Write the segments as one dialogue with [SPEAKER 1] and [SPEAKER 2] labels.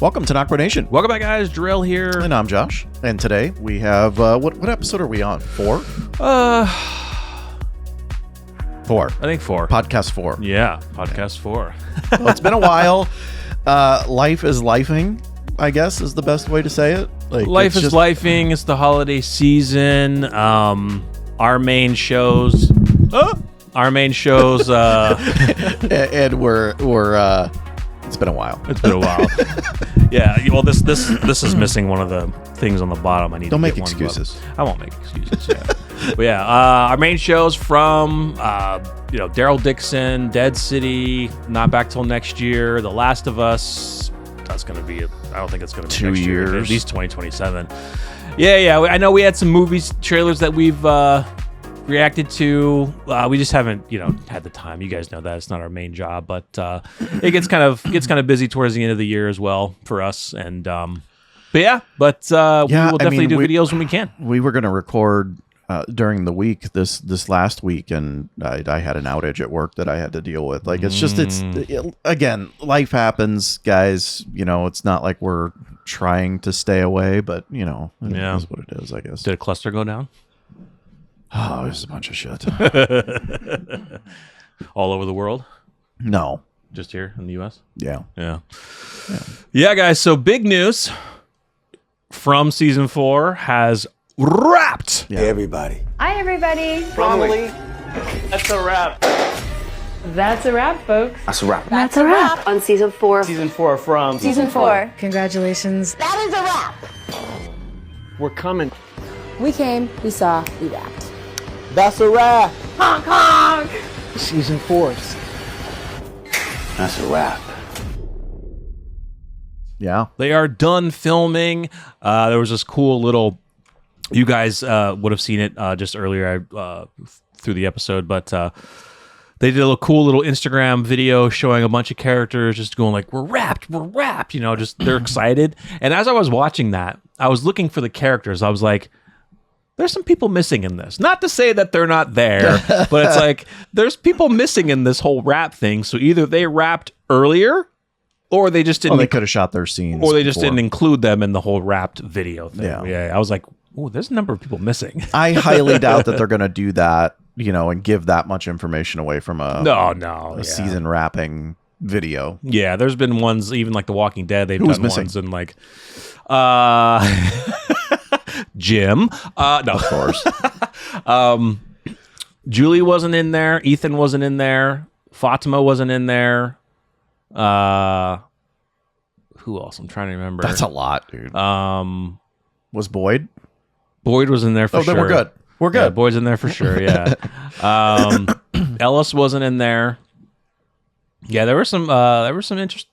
[SPEAKER 1] Welcome to NocBro Nation.
[SPEAKER 2] Welcome back, guys. Drill here.
[SPEAKER 1] And I'm Josh. And today we have, what episode are we on? 4? 4.
[SPEAKER 2] I think 4.
[SPEAKER 1] Podcast 4.
[SPEAKER 2] Yeah, podcast 4.
[SPEAKER 1] Well, it's been a while. Life is lifing, I guess, is the best way to say it. Like,
[SPEAKER 2] Life is lifing. It's the holiday season. Our main shows. And
[SPEAKER 1] we're it's been a while.
[SPEAKER 2] It's been a while. Yeah. Well, this is missing one of the things on the bottom. I need.
[SPEAKER 1] Don't
[SPEAKER 2] to
[SPEAKER 1] make
[SPEAKER 2] get one
[SPEAKER 1] excuses.
[SPEAKER 2] I won't make excuses. Yeah. But yeah, our main shows from Daryl Dixon, Dead City, Not Back Till Next Year, The Last of Us. That's gonna be. I don't think it's gonna be
[SPEAKER 1] 2
[SPEAKER 2] next year.
[SPEAKER 1] years.
[SPEAKER 2] At least 2027. Yeah. I know we had some movies trailers that we've reacted to. We just haven't had the time. You guys know that it's not our main job, but it gets kind of busy towards the end of the year as well for us. And we will definitely do videos when we can.
[SPEAKER 1] We were going to record during the week this last week, and I had an outage at work that I had to deal with. Like, again, life happens, guys. It's not like we're trying to stay away, but it is what it is, I guess.
[SPEAKER 2] Did a cluster go down?
[SPEAKER 1] Oh, there's a bunch of shit.
[SPEAKER 2] All over the world?
[SPEAKER 1] No.
[SPEAKER 2] Just here in the U.S.?
[SPEAKER 1] Yeah.
[SPEAKER 2] Yeah, guys. So big news from season 4 has wrapped.
[SPEAKER 1] Yeah.
[SPEAKER 3] Hey, everybody.
[SPEAKER 4] Hi, everybody.
[SPEAKER 3] Finally.
[SPEAKER 5] That's a wrap.
[SPEAKER 4] That's a wrap, folks.
[SPEAKER 3] That's a wrap.
[SPEAKER 4] That's a wrap.
[SPEAKER 6] On season 4.
[SPEAKER 5] Season 4 from
[SPEAKER 4] Season 4.
[SPEAKER 6] Congratulations.
[SPEAKER 4] That is a wrap.
[SPEAKER 5] We're coming.
[SPEAKER 6] We came, we saw, we wrapped.
[SPEAKER 5] That's a wrap.
[SPEAKER 4] Honk, honk.
[SPEAKER 5] Season 4.
[SPEAKER 3] That's a wrap.
[SPEAKER 1] Yeah.
[SPEAKER 2] They are done filming. There was this cool little... You guys would have seen it just earlier through the episode, but they did a cool little Instagram video showing a bunch of characters just going like, we're wrapped. Just they're excited. And as I was watching that, I was looking for the characters. I was like, there's some people missing in this. Not to say that they're not there, but it's like there's people missing in this whole wrap thing. So either they wrapped earlier, or they just didn't.
[SPEAKER 1] They could have shot their scenes,
[SPEAKER 2] or they just didn't include them in the whole wrapped video thing.
[SPEAKER 1] Yeah.
[SPEAKER 2] I was like, oh, there's a number of people missing.
[SPEAKER 1] I highly doubt that they're going to do that, and give that much information away from a season wrapping video.
[SPEAKER 2] Yeah, there's been ones, even like The Walking Dead, they've done ones and like Jim. No,
[SPEAKER 1] of course.
[SPEAKER 2] Julie wasn't in there. Ethan wasn't in there. Fatima wasn't in there. Who else? I'm trying to remember.
[SPEAKER 1] That's a lot, dude. Was Boyd?
[SPEAKER 2] Boyd was in there for sure.
[SPEAKER 1] Then we're good. We're good.
[SPEAKER 2] Yeah, Boyd's in there for sure. Yeah. Ellis wasn't in there. Yeah, there were some interest.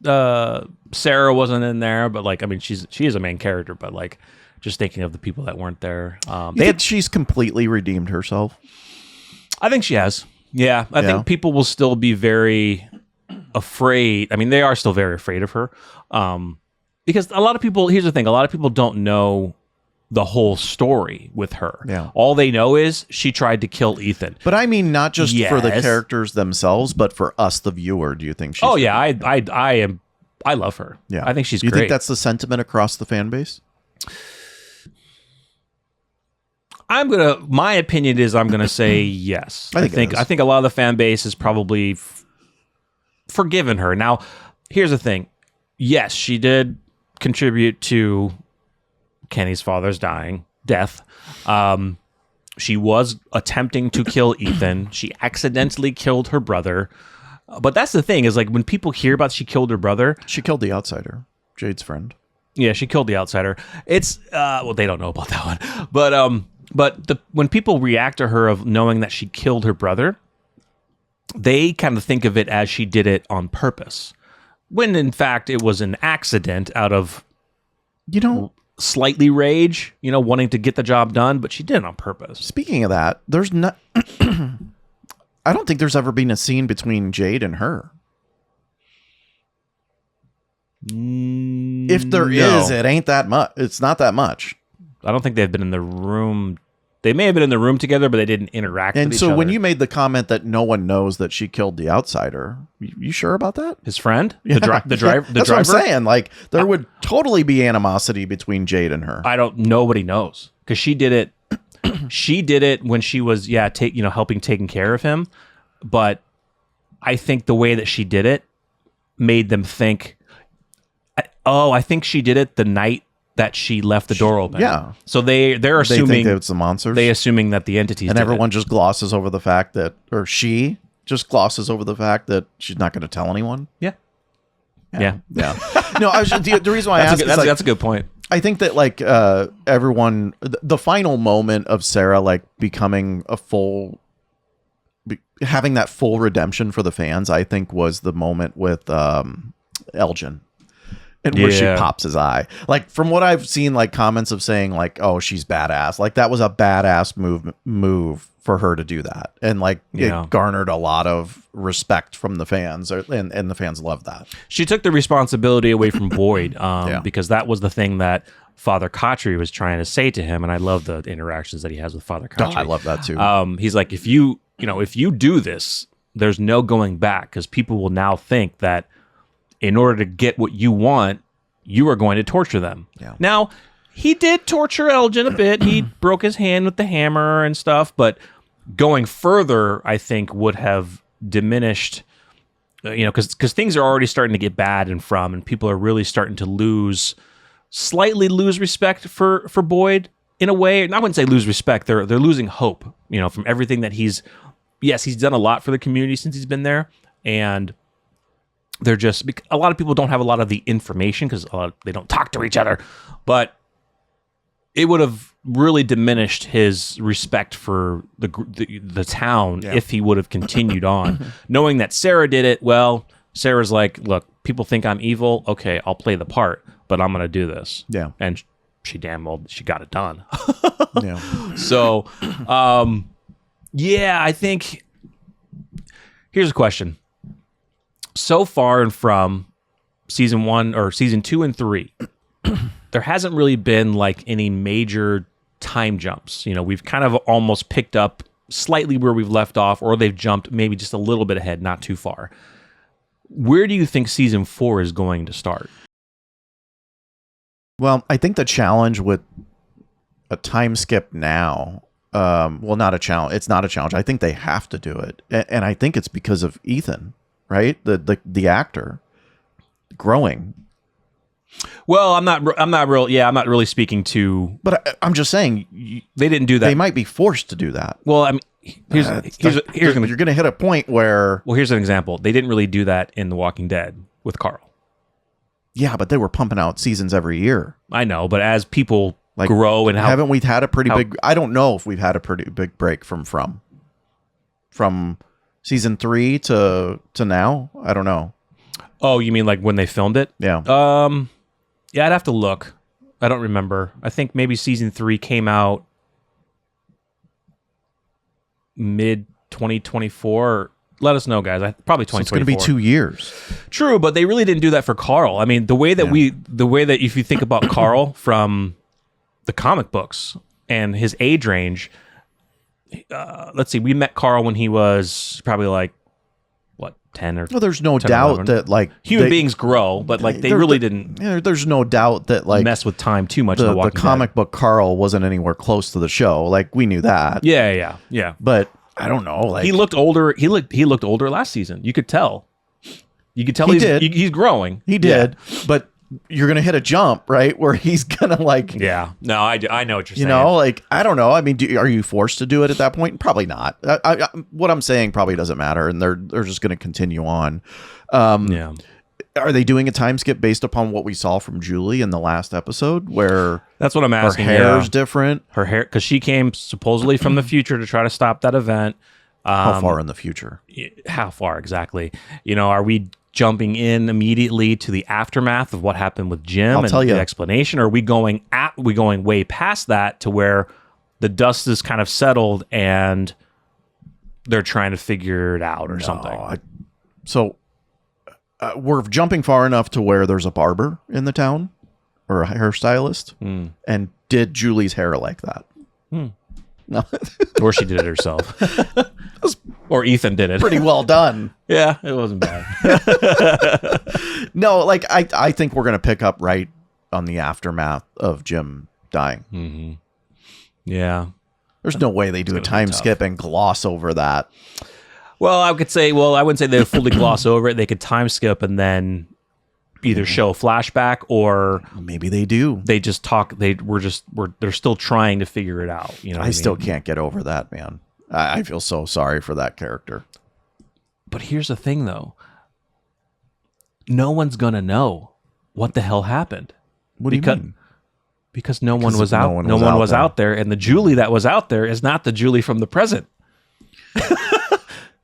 [SPEAKER 2] Sarah wasn't in there, but she is a main character, but like just thinking of the people that weren't there.
[SPEAKER 1] She's completely redeemed herself?
[SPEAKER 2] I think she has. Yeah, I think people will still be very afraid. I mean, they are still very afraid of her. Because a lot of people, here's the thing, a lot of people don't know the whole story with her.
[SPEAKER 1] Yeah.
[SPEAKER 2] All they know is she tried to kill Ethan.
[SPEAKER 1] But I mean, not just for the characters themselves, but for us, the viewer. Do you think she's...
[SPEAKER 2] Oh, yeah. I love her.
[SPEAKER 1] Yeah.
[SPEAKER 2] I think she's great.
[SPEAKER 1] You think that's the sentiment across the fan base?
[SPEAKER 2] My opinion is I'm going to say yes. I think a lot of the fan base has probably forgiven her. Now, here's the thing. Yes, she did contribute to Kenny's father's death. She was attempting to kill Ethan. She accidentally killed her brother. But that's the thing, is like when people hear about she killed her brother.
[SPEAKER 1] She killed the outsider, Jade's friend.
[SPEAKER 2] Yeah, she killed the outsider. It's they don't know about that one. But when people react to her of knowing that she killed her brother, they kind of think of it as she did it on purpose. When in fact it was an accident out of slightly rage, wanting to get the job done, but she did it on purpose.
[SPEAKER 1] Speaking of that, there's not I don't think there's ever been a scene between Jade and her. If there is, it ain't that much. It's not that much.
[SPEAKER 2] I don't think they've been in the room They may have been in the room together, but they didn't interact
[SPEAKER 1] And
[SPEAKER 2] with each
[SPEAKER 1] so
[SPEAKER 2] other.
[SPEAKER 1] when you made the comment that no one knows that she killed the outsider, you sure about that?
[SPEAKER 2] his friend,
[SPEAKER 1] Yeah.
[SPEAKER 2] the driver, the
[SPEAKER 1] That's
[SPEAKER 2] driver.
[SPEAKER 1] what I'm saying. Like there would totally be animosity between Jade and her.
[SPEAKER 2] Nobody knows because she did it. She did it when she was helping taking care of him. But I think the way that she did it made them think. I think she did it the night that she left the door open.
[SPEAKER 1] Yeah.
[SPEAKER 2] So they're
[SPEAKER 1] They
[SPEAKER 2] assuming
[SPEAKER 1] think that it's the monsters.
[SPEAKER 2] they assuming that the entities
[SPEAKER 1] and
[SPEAKER 2] did
[SPEAKER 1] everyone
[SPEAKER 2] it.
[SPEAKER 1] just glosses over the fact that, or she just glosses over the fact that she's not going to tell anyone.
[SPEAKER 2] Yeah.
[SPEAKER 1] Yeah. No, I was just, the reason why I asked is like,
[SPEAKER 2] That's a good point.
[SPEAKER 1] I think that like everyone, the final moment of Sarah like becoming having that full redemption for the fans, I think was the moment with Elgin. And where she pops his eye. Like from what I've seen, like comments of saying like, "Oh, she's badass." Like that was a badass move for her to do that, and like it garnered a lot of respect from the fans, and the fans loved that.
[SPEAKER 2] She took the responsibility away from Boyd because that was the thing that Father Khatri was trying to say to him, and I love the interactions that he has with Father Khatri.
[SPEAKER 1] I love that too.
[SPEAKER 2] He's like, if you do this, there's no going back because people will now think that in order to get what you want, you are going to torture them.
[SPEAKER 1] Yeah.
[SPEAKER 2] Now, he did torture Elgin a bit. He broke his hand with the hammer and stuff, but going further, I think, would have diminished, because things are already starting to get bad and people are really starting to slightly lose respect for Boyd in a way. And I wouldn't say lose respect. They're losing hope, from everything that he's done a lot for the community since he's been there. And they're just, a lot of people don't have a lot of the information because they don't talk to each other, but it would have really diminished his respect for the town if he would have continued on. Knowing that Sarah did it, well, Sarah's like, look, people think I'm evil. Okay, I'll play the part, but I'm going to do this.
[SPEAKER 1] Yeah.
[SPEAKER 2] And she got it done.
[SPEAKER 1] Yeah.
[SPEAKER 2] So, I think, here's a question. So far and from season 1 or season 2 and 3, there hasn't really been like any major time jumps. We've kind of almost picked up slightly where we've left off, or they've jumped maybe just a little bit ahead, not too far. Where do you think season 4 is going to start?
[SPEAKER 1] Well, I think the challenge with a time skip now, not a challenge. It's not a challenge. I think they have to do it. And I think it's because of Ethan. Right, the actor growing.
[SPEAKER 2] Well, I'm not really speking to.
[SPEAKER 1] But I'm just saying
[SPEAKER 2] they didn't do that.
[SPEAKER 1] They might be forced to do that.
[SPEAKER 2] Well, I mean, you're
[SPEAKER 1] going to hit a point where.
[SPEAKER 2] Well, here's an example. They didn't really do that in The Walking Dead with Carl.
[SPEAKER 1] Yeah, but they were pumping out seasons every year.
[SPEAKER 2] I know, but as people grow and
[SPEAKER 1] haven't we had a pretty big? I don't know if we've had a pretty big break from season 3 to now. I don't know.
[SPEAKER 2] Oh, you mean like when they filmed it?
[SPEAKER 1] Yeah.
[SPEAKER 2] Yeah, I'd have to look. I don't remember. I think maybe season 3 came out mid 2024. Let us know, guys. Probably 2024.
[SPEAKER 1] It's going to be 2 years.
[SPEAKER 2] True, but they really didn't do that for Carl. I mean, the way that if you think about Carl from the comic books and his age range, let's see, we met Carl when he was probably like, what, 10 or
[SPEAKER 1] Well, there's no
[SPEAKER 2] 10
[SPEAKER 1] doubt
[SPEAKER 2] 11.
[SPEAKER 1] that like
[SPEAKER 2] human beings grow, but like they really didn't
[SPEAKER 1] there's no doubt that like
[SPEAKER 2] mess with time too much in The
[SPEAKER 1] the
[SPEAKER 2] Walking
[SPEAKER 1] comic book Carl wasn't anywhere close to the show. Like we knew that.
[SPEAKER 2] Dead. Yeah.
[SPEAKER 1] But I don't know. Like
[SPEAKER 2] He looked older. He looked older last season. You could tell. He's growing.
[SPEAKER 1] He did. But you're going to hit a jump, right? Where he's going to like,
[SPEAKER 2] Yeah. No, I know what you're saying.
[SPEAKER 1] like, I don't know. I mean, are you forced to do it at that point? Probably not. What I'm saying probably doesn't matter. And they're just going to continue on.
[SPEAKER 2] Yeah.
[SPEAKER 1] Are they doing a time skip based upon what we saw from Julie in the last episode where
[SPEAKER 2] That's what I'm
[SPEAKER 1] her
[SPEAKER 2] asking.
[SPEAKER 1] hair's different?
[SPEAKER 2] Her hair, because she came supposedly from the future to try to stop that event.
[SPEAKER 1] How far in the future?
[SPEAKER 2] How far exactly? Are we jumping in immediately to the aftermath of what happened with Jim and the explanation? Or are we going way past that to where the dust is kind of settled and they're trying to figure it out or something?
[SPEAKER 1] We're jumping far enough to where there's a barber in the town or a hairstylist. And did Julie's hair like that? No.
[SPEAKER 2] Or she did it herself. Or Ethan did it.
[SPEAKER 1] Pretty well done.
[SPEAKER 2] Yeah, it wasn't bad.
[SPEAKER 1] No, like I think we're gonna pick up right on the aftermath of Jim dying.
[SPEAKER 2] Yeah.
[SPEAKER 1] There's no way they do a time skip and gloss over that.
[SPEAKER 2] Well, I could say, I wouldn't say they would fully gloss over it. They could time skip and then either show a flashback or
[SPEAKER 1] Maybe they do.
[SPEAKER 2] they just talk. They're still trying to figure it out. You know,
[SPEAKER 1] I still can't get over that, man. I feel so sorry for that character.
[SPEAKER 2] But here's the thing, though. No one's gonna know what the hell happened.
[SPEAKER 1] What do you mean?
[SPEAKER 2] Because no one was out.
[SPEAKER 1] no one was
[SPEAKER 2] out there, and the Julie that was out there is not the Julie from the present.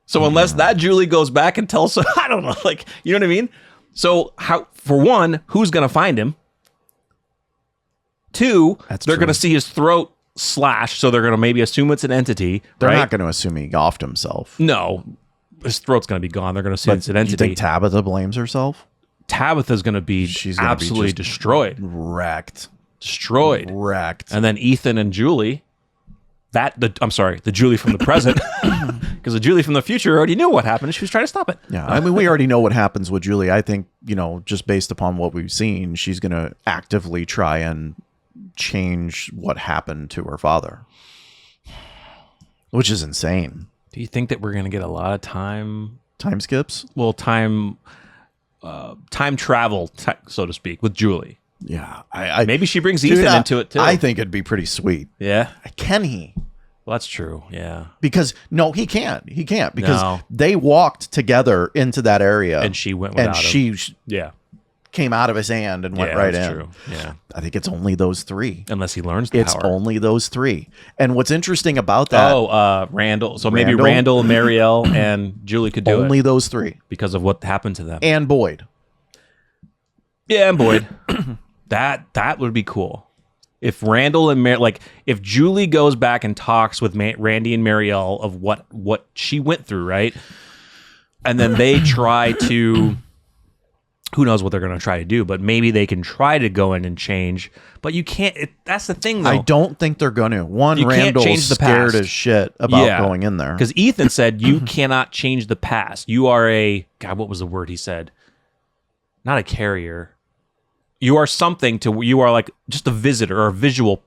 [SPEAKER 2] So unless that Julie goes back and tells, I don't know, like, you know what I mean? So how? For one, who's gonna find him? Two, they're gonna see his throat slashed, so they're gonna maybe assume it's an entity.
[SPEAKER 1] They're
[SPEAKER 2] right?
[SPEAKER 1] not going to assume he offed himself.
[SPEAKER 2] No, his throat's gonna be gone. They're gonna assume it's an
[SPEAKER 1] You
[SPEAKER 2] entity.
[SPEAKER 1] think Tabitha blames herself?
[SPEAKER 2] Tabitha's gonna be
[SPEAKER 1] She's gonna be
[SPEAKER 2] absolutely
[SPEAKER 1] just
[SPEAKER 2] destroyed.
[SPEAKER 1] Wrecked.
[SPEAKER 2] And then Ethan and Julie, the Julie from the present, because the Julie from the future already knew what happened. She was trying to stop it.
[SPEAKER 1] Yeah, I mean, we already know what happens with Julie. I think, just based upon what we've seen, she's going to actively try and change what happened to her father, which is insane.
[SPEAKER 2] Do you think that we're going to get a lot of time
[SPEAKER 1] skips?
[SPEAKER 2] Well, time travel, so to speak, with Julie.
[SPEAKER 1] Yeah,
[SPEAKER 2] maybe she brings Ethan into it too.
[SPEAKER 1] I think it'd be pretty sweet.
[SPEAKER 2] Yeah,
[SPEAKER 1] can he?
[SPEAKER 2] Well, that's true. Yeah,
[SPEAKER 1] because no, he can't. He can't because
[SPEAKER 2] No.
[SPEAKER 1] they walked together into that area,
[SPEAKER 2] and she went without
[SPEAKER 1] and
[SPEAKER 2] him. Yeah,
[SPEAKER 1] came out of his hand and went
[SPEAKER 2] yeah,
[SPEAKER 1] right
[SPEAKER 2] that's
[SPEAKER 1] in.
[SPEAKER 2] True. Yeah,
[SPEAKER 1] I think it's only those three.
[SPEAKER 2] Unless he learns the
[SPEAKER 1] It's
[SPEAKER 2] power.
[SPEAKER 1] only those three. And what's interesting about that?
[SPEAKER 2] Randall. So maybe Randall, Marielle, and Julie could do
[SPEAKER 1] only
[SPEAKER 2] it
[SPEAKER 1] those three
[SPEAKER 2] because of what happened to them.
[SPEAKER 1] and Boyd.
[SPEAKER 2] Yeah, and Boyd. That would be cool. If Randall and if Julie goes back and talks with Randy and Marielle of what she went through, right? And then they try to, who knows what they're going to try to do, but maybe they can try to go in and change. But you can't. That's the thing, though.
[SPEAKER 1] I don't think they're going to.
[SPEAKER 2] You can't
[SPEAKER 1] Randall's
[SPEAKER 2] change the
[SPEAKER 1] scared
[SPEAKER 2] past.
[SPEAKER 1] as shit about going in there.
[SPEAKER 2] Because Ethan said you cannot change the past. You are God, what was the word he said? Not a carrier. You are something you are like just a visitor or a visual.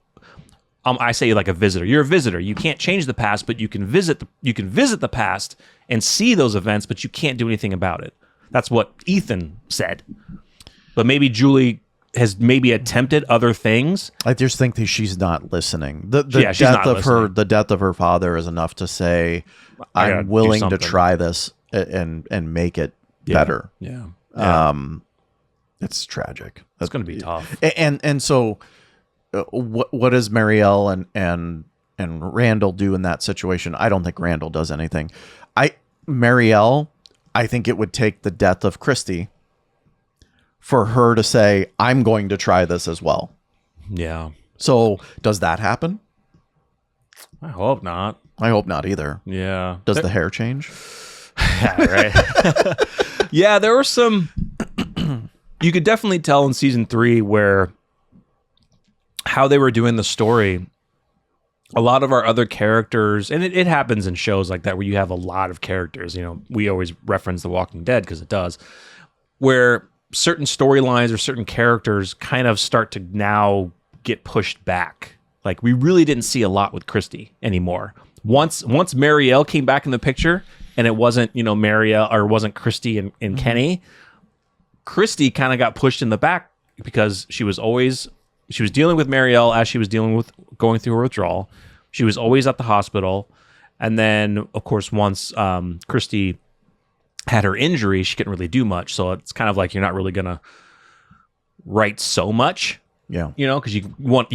[SPEAKER 2] I say like a visitor. You're a visitor. You can't change the past, but you can visit the past and see those events, but you can't do anything about it. That's what Ethan said. But maybe Julie has maybe attempted other things.
[SPEAKER 1] I just think that she's not listening. The
[SPEAKER 2] she's
[SPEAKER 1] death
[SPEAKER 2] not
[SPEAKER 1] of
[SPEAKER 2] listening.
[SPEAKER 1] the death of her father is enough to say, I'm willing to try this and make it better.
[SPEAKER 2] Yeah.
[SPEAKER 1] It's tragic.
[SPEAKER 2] It's going to be tough.
[SPEAKER 1] And so, what does Marielle and Randall do in that situation? I don't think Randall does anything. Marielle, I think it would take the death of Christy for her to say, I'm going to try this as well.
[SPEAKER 2] Yeah.
[SPEAKER 1] So does that happen?
[SPEAKER 2] I hope not.
[SPEAKER 1] I hope not either.
[SPEAKER 2] Yeah.
[SPEAKER 1] Does the hair change?
[SPEAKER 2] Yeah, right. Yeah, there were some. You could definitely tell in season 3 where how they were doing the story. A lot of our other characters, and it happens in shows like that where you have a lot of characters. We always reference The Walking Dead because it does, where certain storylines or certain characters kind of start to now get pushed back. Like we really didn't see a lot with Christy anymore. Once Marielle came back in the picture, and it wasn't Marielle or it wasn't Christy and Kenny. Christy kind of got pushed in the back because she was dealing with Marielle as she was dealing with going through her withdrawal. She was always at the hospital. And then, of course, once Christy had her injury, she couldn't really do much. So it's kind of like you're not really going to write so much,
[SPEAKER 1] Yeah.
[SPEAKER 2] because you want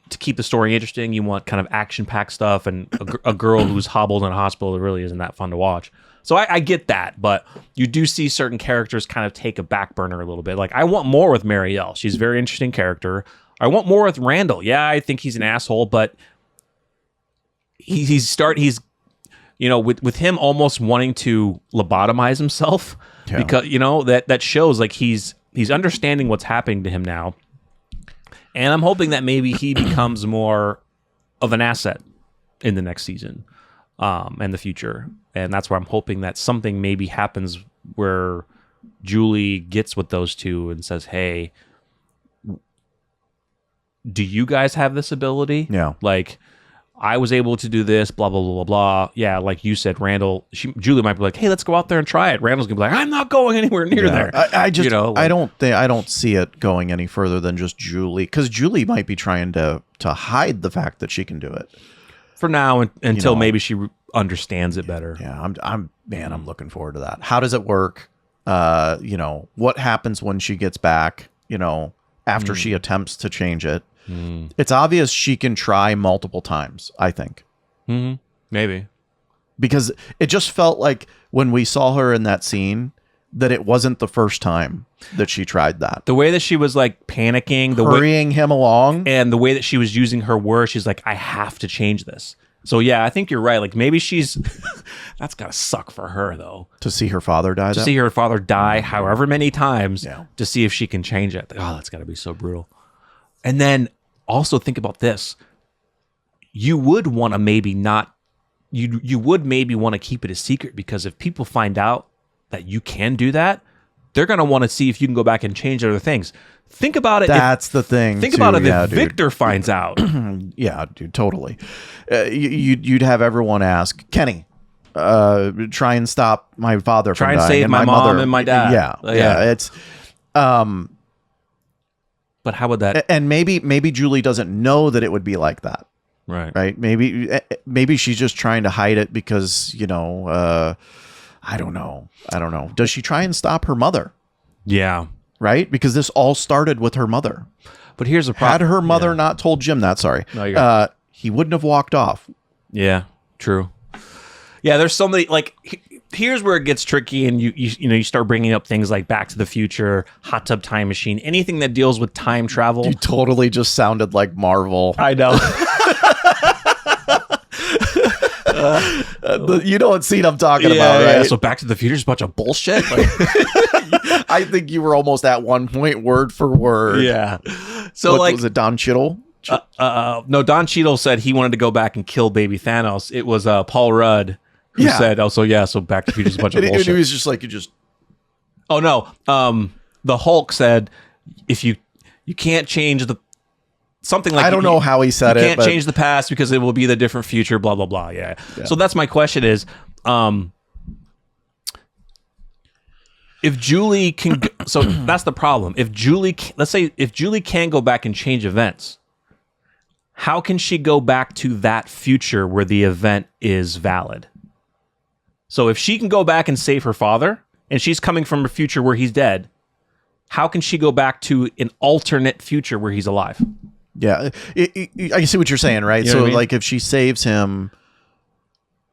[SPEAKER 2] to keep the story interesting. You want kind of action-packed stuff. And a girl who's hobbled in a hospital, it really isn't that fun to watch. So I get that, but you do see certain characters kind of take a back burner a little bit. Like I want more with Marielle. She's a very interesting character. I want more with Randall. Yeah, I think he's an asshole, but he's with him almost wanting to lobotomize himself because that shows like he's understanding what's happening to him now. And I'm hoping that maybe he becomes more of an asset in the next season and the future. And that's where I'm hoping that something maybe happens where Julie gets with those two and says, hey, do you guys have this ability?
[SPEAKER 1] Yeah.
[SPEAKER 2] Like, I was able to do this, blah, blah, blah, blah, blah. Yeah, like you said, Julie might be like, hey, let's go out there and try it. Randall's going to be like, I'm not going anywhere near there.
[SPEAKER 1] I just,
[SPEAKER 2] you know, like,
[SPEAKER 1] I don't see it going any further than just Julie, because Julie might be trying to hide the fact that she can do it.
[SPEAKER 2] For now, until maybe she understands it better.
[SPEAKER 1] Yeah, I'm looking forward to that. How does it work? What happens when she gets back, after she attempts to change it? It's obvious she can try multiple times, I think.
[SPEAKER 2] Maybe.
[SPEAKER 1] Because it just felt like when we saw her in that scene that it wasn't the first time that she tried that.
[SPEAKER 2] The way that she was like panicking,
[SPEAKER 1] hurrying him along.
[SPEAKER 2] And the way that she was using her words, she's like, I have to change this. So yeah, I think you're right. Like maybe she's, that's gotta suck for her though.
[SPEAKER 1] To see her father die.
[SPEAKER 2] To see her father die however many times
[SPEAKER 1] Yeah.
[SPEAKER 2] to see if she can change it. Oh, that's gotta be so brutal. And then also think about this. You would want to maybe not, you would maybe want to keep it a secret, because if people find out that you can do that, they're going to want to see if you can go back and change other things. Think about it.
[SPEAKER 1] That's the thing.
[SPEAKER 2] Think about it if Victor finds out.
[SPEAKER 1] Yeah, dude, totally. You'd have everyone ask, Kenny, try and stop my father from dying.
[SPEAKER 2] Try and save my mom
[SPEAKER 1] mother.
[SPEAKER 2] and my dad.
[SPEAKER 1] Yeah. It's,
[SPEAKER 2] but how would that?
[SPEAKER 1] and maybe Julie doesn't know that it would be like that. Right. Maybe she's just trying to hide it because, I don't know. Does she try and stop her mother?
[SPEAKER 2] Yeah.
[SPEAKER 1] Right? Because this all started with her mother.
[SPEAKER 2] But here's the problem.
[SPEAKER 1] Had her mother not told Jim that, he wouldn't have walked off.
[SPEAKER 2] Yeah, true. Yeah, there's so many, like, here's where it gets tricky, and you start bringing up things like Back to the Future, Hot Tub Time Machine, anything that deals with time travel.
[SPEAKER 1] You totally just sounded like Marvel.
[SPEAKER 2] I know.
[SPEAKER 1] You know what scene I'm talking about, right?
[SPEAKER 2] Yeah. So Back to the Future is a bunch of bullshit. Like,
[SPEAKER 1] I think you were almost at one point word for word.
[SPEAKER 2] yeah. So
[SPEAKER 1] Was it Don Cheadle?
[SPEAKER 2] No, Don Cheadle said he wanted to go back and kill baby Thanos. It was Paul Rudd who said, so Back to the Future is a bunch of bullshit.
[SPEAKER 1] He was just like,
[SPEAKER 2] Oh no. The Hulk said, if you can't change the something like,
[SPEAKER 1] I don't know how he said it.
[SPEAKER 2] You can't change the past because it will be the different future. Blah blah blah. Yeah. So that's my question is, if Julie can, so that's the problem. If Julie, let's say, if Julie can go back and change events, how can she go back to that future where the event is valid? So if she can go back and save her father, and she's coming from a future where he's dead, how can she go back to an alternate future where he's alive?
[SPEAKER 1] Yeah, I see what you're saying, right?
[SPEAKER 2] You know what I mean?
[SPEAKER 1] Like, if she saves him,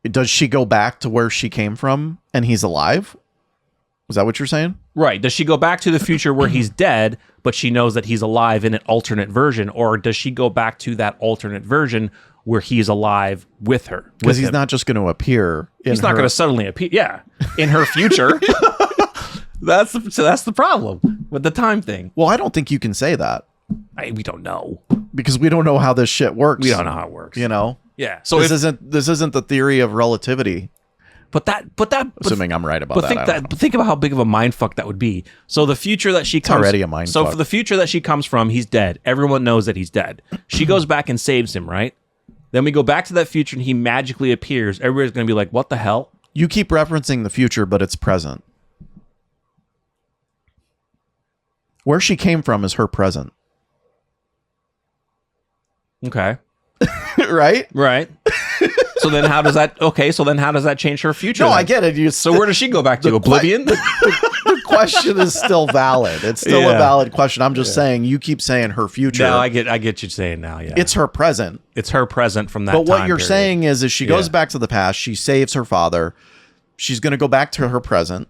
[SPEAKER 1] does she go back to where she came from and he's alive? Is that what you're saying?
[SPEAKER 2] Right. Does she go back to the future where he's dead, but she knows that he's alive in an alternate version? Or does she go back to that alternate version where he's alive with her?
[SPEAKER 1] Because he's not just going to appear.
[SPEAKER 2] He's not going to suddenly appear. Yeah. In her future. That's the problem with the time thing.
[SPEAKER 1] Well, I don't think you can say that.
[SPEAKER 2] We don't know.
[SPEAKER 1] Because we don't know how this shit works.
[SPEAKER 2] We don't know how it works. Yeah. So
[SPEAKER 1] this isn't the theory of relativity.
[SPEAKER 2] But
[SPEAKER 1] Assuming I'm right about that.
[SPEAKER 2] But think about how big of a mindfuck that would be. So the future that she comes,
[SPEAKER 1] already a mindfuck.
[SPEAKER 2] So for the future that she comes from, he's dead. Everyone knows that he's dead. She goes back and saves him, right? Then we go back to that future and he magically appears. Everybody's going to be like, "What the hell?"
[SPEAKER 1] You keep referencing the future, but it's present. Where she came from is her present.
[SPEAKER 2] Okay.
[SPEAKER 1] Right?
[SPEAKER 2] Right. So then how does that change her future?
[SPEAKER 1] No,
[SPEAKER 2] then?
[SPEAKER 1] I get it.
[SPEAKER 2] So where does she go back to? Oblivion?
[SPEAKER 1] The question is still valid. It's still a valid question. I'm just saying, you keep saying her future.
[SPEAKER 2] No, I get you saying now. Yeah,
[SPEAKER 1] it's her present.
[SPEAKER 2] It's her present from that.
[SPEAKER 1] But what
[SPEAKER 2] time
[SPEAKER 1] you're
[SPEAKER 2] period.
[SPEAKER 1] saying is she goes back to the past. She saves her father. She's going to go back to her present.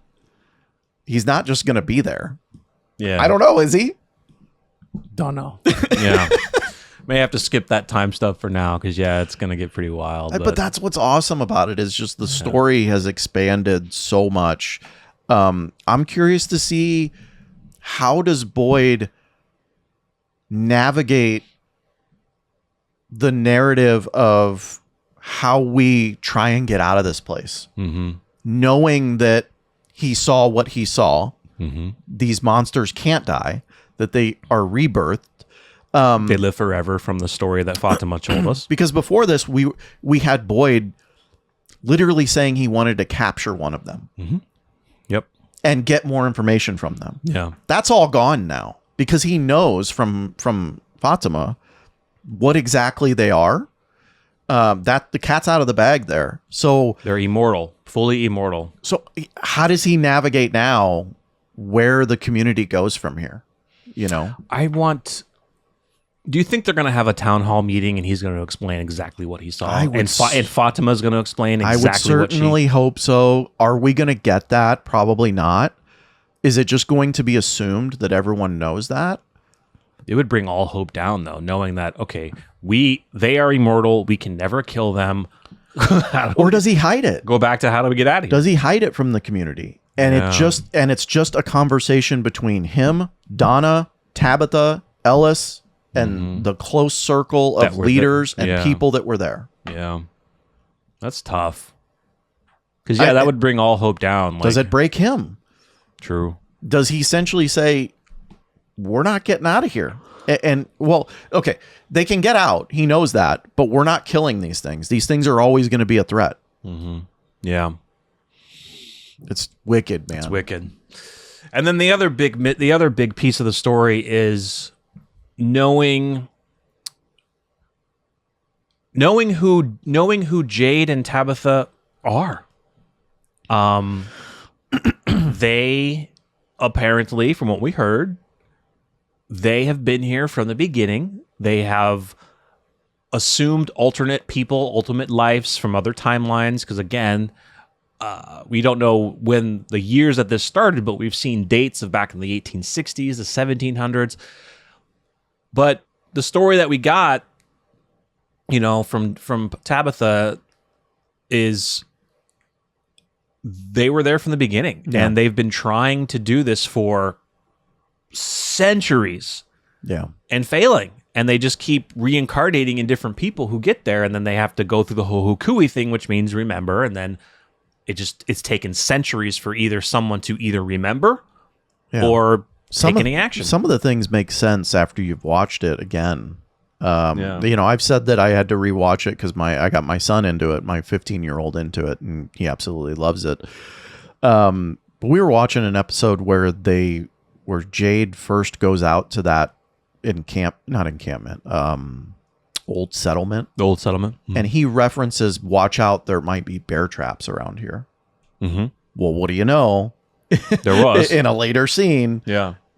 [SPEAKER 1] He's not just going to be there.
[SPEAKER 2] Yeah,
[SPEAKER 1] I don't know. Is he?
[SPEAKER 2] Don't know. Yeah. May have to skip that time stuff for now because it's going to get pretty wild.
[SPEAKER 1] But that's what's awesome about it is just the story has expanded so much. I'm curious to see, how does Boyd navigate the narrative of how we try and get out of this place, knowing that he saw what he saw. These monsters can't die, that they are rebirthed.
[SPEAKER 2] They live forever from the story that Fatima told us.
[SPEAKER 1] Because before this, we had Boyd literally saying he wanted to capture one of them.
[SPEAKER 2] Yep.
[SPEAKER 1] And get more information from them.
[SPEAKER 2] Yeah.
[SPEAKER 1] That's all gone now because he knows from Fatima what exactly they are. That the cat's out of the bag there. So
[SPEAKER 2] they're immortal, fully immortal.
[SPEAKER 1] So how does he navigate now where the community goes from here? You know,
[SPEAKER 2] do you think they're going to have a town hall meeting and he's going to explain exactly what he saw? And Fatima's going to explain exactly
[SPEAKER 1] I would certainly hope so. Are we going to get that? Probably not. Is it just going to be assumed that everyone knows that?
[SPEAKER 2] It would bring all hope down, though, knowing that, okay, they are immortal. We can never kill them.
[SPEAKER 1] Or does he hide it?
[SPEAKER 2] Go back to how do we get out of here?
[SPEAKER 1] Does he hide it from the community? And it's just a conversation between him, Donna, Tabitha, Ellis, and the close circle of leaders and people that were there.
[SPEAKER 2] Yeah. That's tough. Because, that would bring all hope down.
[SPEAKER 1] Does it break him?
[SPEAKER 2] True.
[SPEAKER 1] Does he essentially say, we're not getting out of here? And well, okay, they can get out. He knows that, but we're not killing these things. These things are always going to be a threat.
[SPEAKER 2] Yeah.
[SPEAKER 1] It's wicked, man.
[SPEAKER 2] It's wicked. And then the other big piece of the story is knowing who Jade and Tabitha are. They apparently, from what we heard, they have been here from the beginning. They have assumed alternate people, ultimate lives from other timelines. Because again, we don't know when the years that this started, but we've seen dates of back in the 1860s, the 1700s. But the story that we got, from Tabitha is they were there from the beginning, and they've been trying to do this for centuries, and failing. And they just keep reincarnating in different people who get there, and then they have to go through the whole Hukui thing, which means remember, and then it's taken centuries for someone to either remember or take any action.
[SPEAKER 1] Some of the things make sense after you've watched it again. I've said that I had to rewatch it because I got my son into it, my 15-year-old into it, and he absolutely loves it. But we were watching an episode where Jade first goes out to that old settlement.
[SPEAKER 2] The old settlement.
[SPEAKER 1] And he references, watch out, there might be bear traps around here. Well, what do you know?
[SPEAKER 2] There was.
[SPEAKER 1] In a later scene,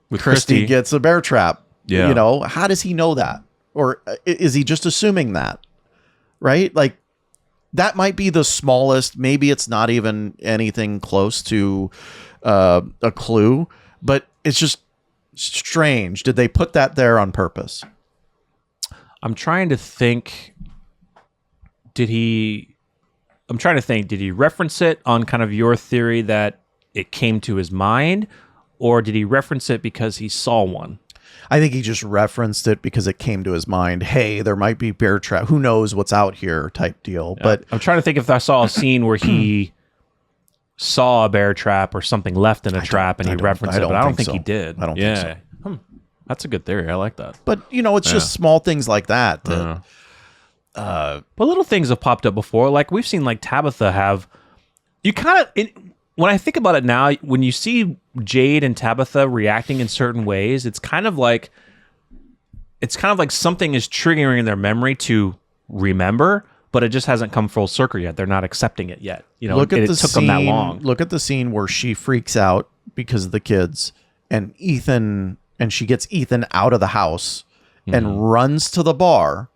[SPEAKER 2] with
[SPEAKER 1] Christy gets a bear trap.
[SPEAKER 2] Yeah.
[SPEAKER 1] How does he know that? Or is he just assuming that? Right? Like, that might be the smallest. Maybe it's not even anything close to a clue, but it's just strange. Did they put that there on purpose?
[SPEAKER 2] I'm trying to think. Did he reference it on kind of your theory that it came to his mind, or did he reference it because he saw one?
[SPEAKER 1] I think he just referenced it because it came to his mind. Hey, there might be bear trap. Who knows what's out here type deal. But
[SPEAKER 2] I'm trying to think if I saw a scene where he saw a bear trap or something left in a trap and he referenced it, but I don't think he did.
[SPEAKER 1] I don't think so.
[SPEAKER 2] That's a good theory. I like that.
[SPEAKER 1] But, it's just small things like that.
[SPEAKER 2] But little things have popped up before. Like, we've seen, like, Tabitha have... You kind of... When I think about it now, when you see Jade and Tabitha reacting in certain ways, it's kind of like something is triggering in their memory to remember, but it just hasn't come full circle yet. They're not accepting it yet. It took them that long.
[SPEAKER 1] Look at the scene where she freaks out because of the kids, and she gets Ethan out of the house and runs to the bar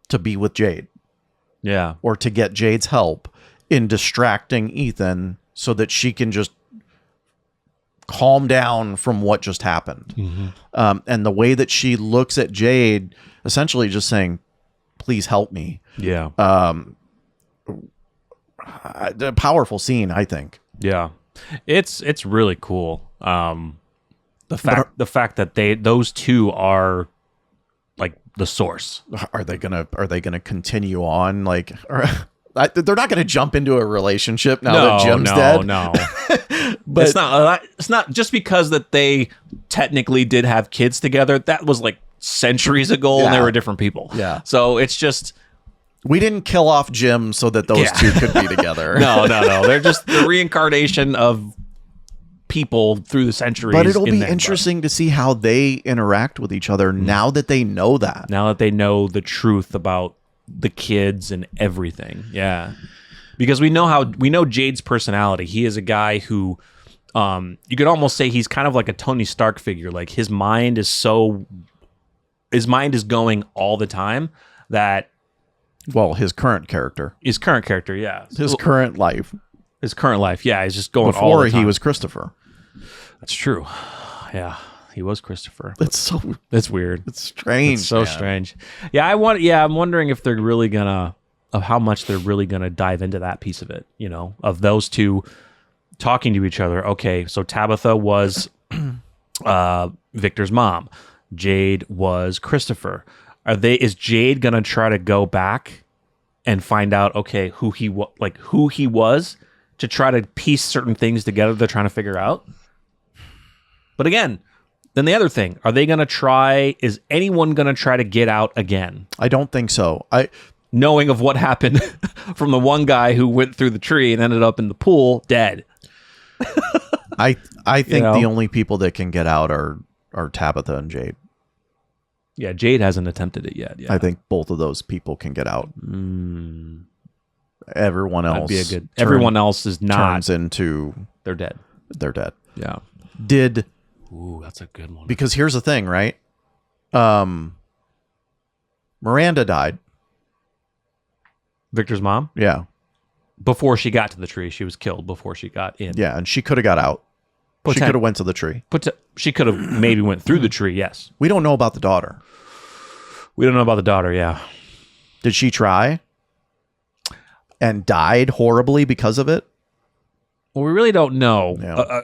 [SPEAKER 1] to be with Jade.
[SPEAKER 2] Yeah.
[SPEAKER 1] Or to get Jade's help in distracting Ethan so that she can just calm down from what just happened. And the way that she looks at Jade, essentially just saying, please help me.
[SPEAKER 2] Yeah.
[SPEAKER 1] A powerful scene, I think.
[SPEAKER 2] Yeah. It's really cool. The fact that those two are like the source.
[SPEAKER 1] Are they gonna continue on? Like, they're not gonna jump into a relationship now that Jim's dead.
[SPEAKER 2] No,
[SPEAKER 1] But
[SPEAKER 2] it's not just because that they technically did have kids together. That was like centuries ago, and they
[SPEAKER 1] Yeah.
[SPEAKER 2] were different people.
[SPEAKER 1] Yeah.
[SPEAKER 2] So it's just
[SPEAKER 1] we didn't kill off Jim so that those two could be together.
[SPEAKER 2] no. They're just the reincarnation of people through the centuries.
[SPEAKER 1] But it'll be
[SPEAKER 2] there.
[SPEAKER 1] interesting to see how they interact with each other now that they know that.
[SPEAKER 2] Now that they know the truth about the kids and everything. Yeah. Because we know Jade's personality. He is a guy who you could almost say he's kind of like a Tony Stark figure. Like his mind is going all the time that
[SPEAKER 1] Well, his current character.
[SPEAKER 2] his current character, yeah.
[SPEAKER 1] His current life.
[SPEAKER 2] His current life, yeah, he's just going all
[SPEAKER 1] Before
[SPEAKER 2] the time.
[SPEAKER 1] he was Christopher.
[SPEAKER 2] That's true. Yeah. He was Christopher.
[SPEAKER 1] It's
[SPEAKER 2] weird.
[SPEAKER 1] It's strange.
[SPEAKER 2] It's so
[SPEAKER 1] man.
[SPEAKER 2] strange. I'm wondering if they're really of how much they're really gonna dive into that piece of it, of those two talking to each other. Okay, so Tabitha was Victor's mom. Jade was Christopher. Is Jade gonna try to go back and find out, okay, who he was to try to piece certain things together they're trying to figure out? But again, then the other thing, is anyone going to try to get out again?
[SPEAKER 1] I don't think so.
[SPEAKER 2] Knowing of what happened from the one guy who went through the tree and ended up in the pool dead.
[SPEAKER 1] I think the only people that can get out are Tabitha and Jade.
[SPEAKER 2] Yeah, Jade hasn't attempted it yet. Yeah.
[SPEAKER 1] I think both of those people can get out. Everyone else
[SPEAKER 2] everyone else is not.
[SPEAKER 1] Turns into
[SPEAKER 2] They're dead.
[SPEAKER 1] they're dead.
[SPEAKER 2] Yeah. Ooh, that's a good one.
[SPEAKER 1] Because here's the thing, right? Miranda died.
[SPEAKER 2] Victor's mom?
[SPEAKER 1] Yeah.
[SPEAKER 2] Before she got to the tree, she was killed before she got in.
[SPEAKER 1] Yeah, and she could have got out. She could have went to the tree.
[SPEAKER 2] She could have maybe went through the tree, yes.
[SPEAKER 1] We don't know about the daughter.
[SPEAKER 2] We don't know about the daughter, yeah.
[SPEAKER 1] Did she try and died horribly because of it?
[SPEAKER 2] Well, we really don't know.
[SPEAKER 1] Yeah.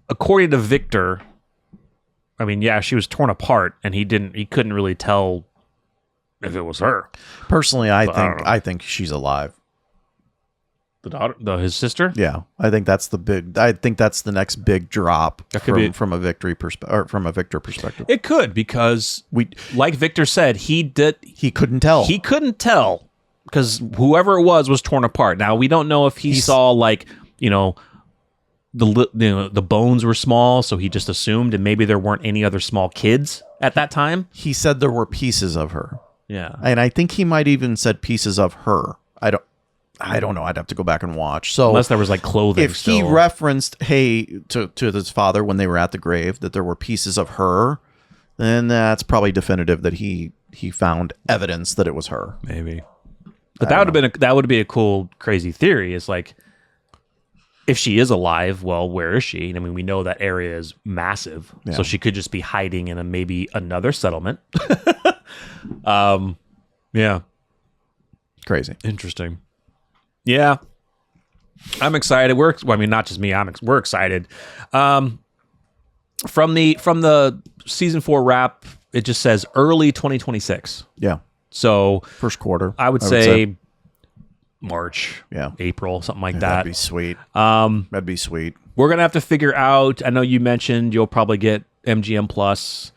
[SPEAKER 2] According to Victor, I mean, yeah, she was torn apart, and he couldn't really tell if it was her.
[SPEAKER 1] Personally,
[SPEAKER 2] I don't know.
[SPEAKER 1] I think she's alive.
[SPEAKER 2] The daughter, his sister.
[SPEAKER 1] Yeah, I think that's the next big drop from a Victor perspective.
[SPEAKER 2] It could, because like Victor said, he
[SPEAKER 1] couldn't tell.
[SPEAKER 2] He couldn't tell because whoever it was torn apart. Now we don't know if he saw the bones were small, so he just assumed, and maybe there weren't any other small kids at that time.
[SPEAKER 1] He said there were pieces of her.
[SPEAKER 2] Yeah,
[SPEAKER 1] and I think he might even said pieces of her. I don't know. I'd have to go back and watch. So
[SPEAKER 2] unless there was like clothing.
[SPEAKER 1] If he referenced, to his father when they were at the grave, that there were pieces of her, then that's probably definitive that he found evidence that it was her.
[SPEAKER 2] Maybe. But that would be a cool, crazy theory. Is like, if she is alive, well, where is she? I mean, we know that area is massive, so she could just be hiding in maybe another settlement. Yeah.
[SPEAKER 1] Crazy.
[SPEAKER 2] Interesting. Yeah. I'm excited. Not just me. We're excited. From the season 4 wrap, it just says early 2026.
[SPEAKER 1] Yeah.
[SPEAKER 2] So
[SPEAKER 1] first quarter.
[SPEAKER 2] I would say March, April, something like that.
[SPEAKER 1] That'd be sweet. That'd be sweet.
[SPEAKER 2] We're gonna have to figure out. I know you mentioned you'll probably get MGM Plus.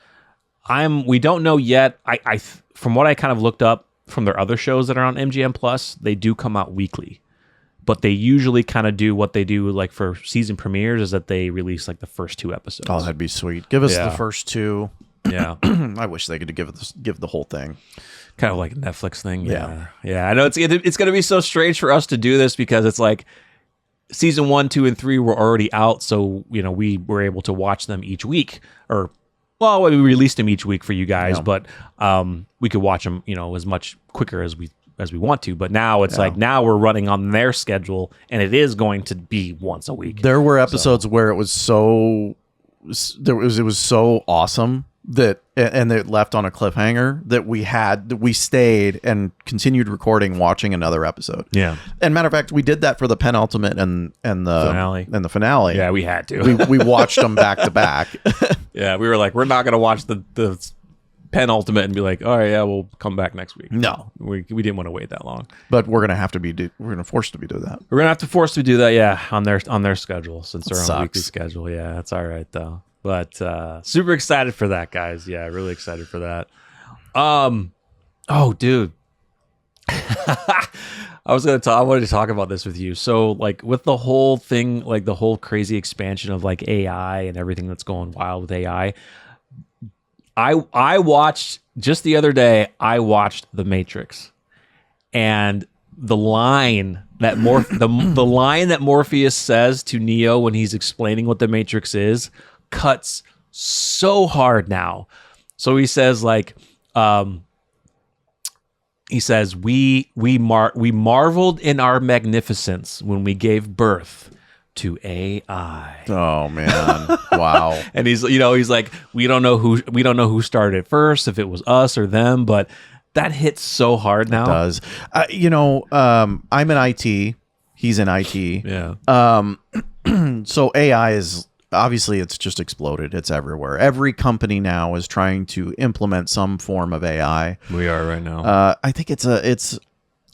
[SPEAKER 2] We don't know yet. I from what I kind of looked up from their other shows that are on MGM Plus, they do come out weekly, but they usually kind of do what they do like for season premieres is that they release like the first 2 episodes.
[SPEAKER 1] Oh, that'd be sweet. Give us the first 2.
[SPEAKER 2] Yeah.
[SPEAKER 1] I wish they could give the whole thing.
[SPEAKER 2] Kind of like a Netflix thing. Yeah. I know it's going to be so strange for us to do this because it's like season 1, 2, and 3 were already out. So, we were able to watch them each week we released them each week for you guys, but we could watch them, as much quicker as we want to. But now it's like now we're running on their schedule and it is going to be once a week.
[SPEAKER 1] There were episodes where it was so awesome that and it left on a cliffhanger that we stayed and continued recording, watching another episode.
[SPEAKER 2] Yeah.
[SPEAKER 1] And matter of fact, we did that for the penultimate and the finale.
[SPEAKER 2] Yeah, we had to.
[SPEAKER 1] we watched them back to back.
[SPEAKER 2] Yeah, we were like, we're not going to watch the penultimate and be like, all right, yeah, we'll come back next week.
[SPEAKER 1] No,
[SPEAKER 2] We didn't want to wait that long.
[SPEAKER 1] but we're gonna have to we're gonna force to be do that.
[SPEAKER 2] We're gonna have to force to do that, yeah, on their schedule since they're on a
[SPEAKER 1] Sucks.
[SPEAKER 2] weekly schedule. Yeah, that's all right though. But super excited for that, guys. Yeah, really excited for that. Oh, dude. I wanted to talk about this with you. So, like, with the whole thing, like the whole crazy expansion of like AI and everything that's going wild with AI, I watched just the other day. I watched The Matrix, and the line that the line that Morpheus says to Neo when he's explaining what the Matrix is cuts so hard now. So he says like, he says we marveled in our magnificence when we gave birth to AI.
[SPEAKER 1] Oh man, wow.
[SPEAKER 2] And he's like, we don't know who started it first, if it was us or them, but that hits so hard now.
[SPEAKER 1] It does. I'm in IT. He's in IT.
[SPEAKER 2] Yeah.
[SPEAKER 1] So AI is obviously it's just exploded. It's everywhere. Every company now is trying to implement some form of AI.
[SPEAKER 2] We are right now.
[SPEAKER 1] I think it's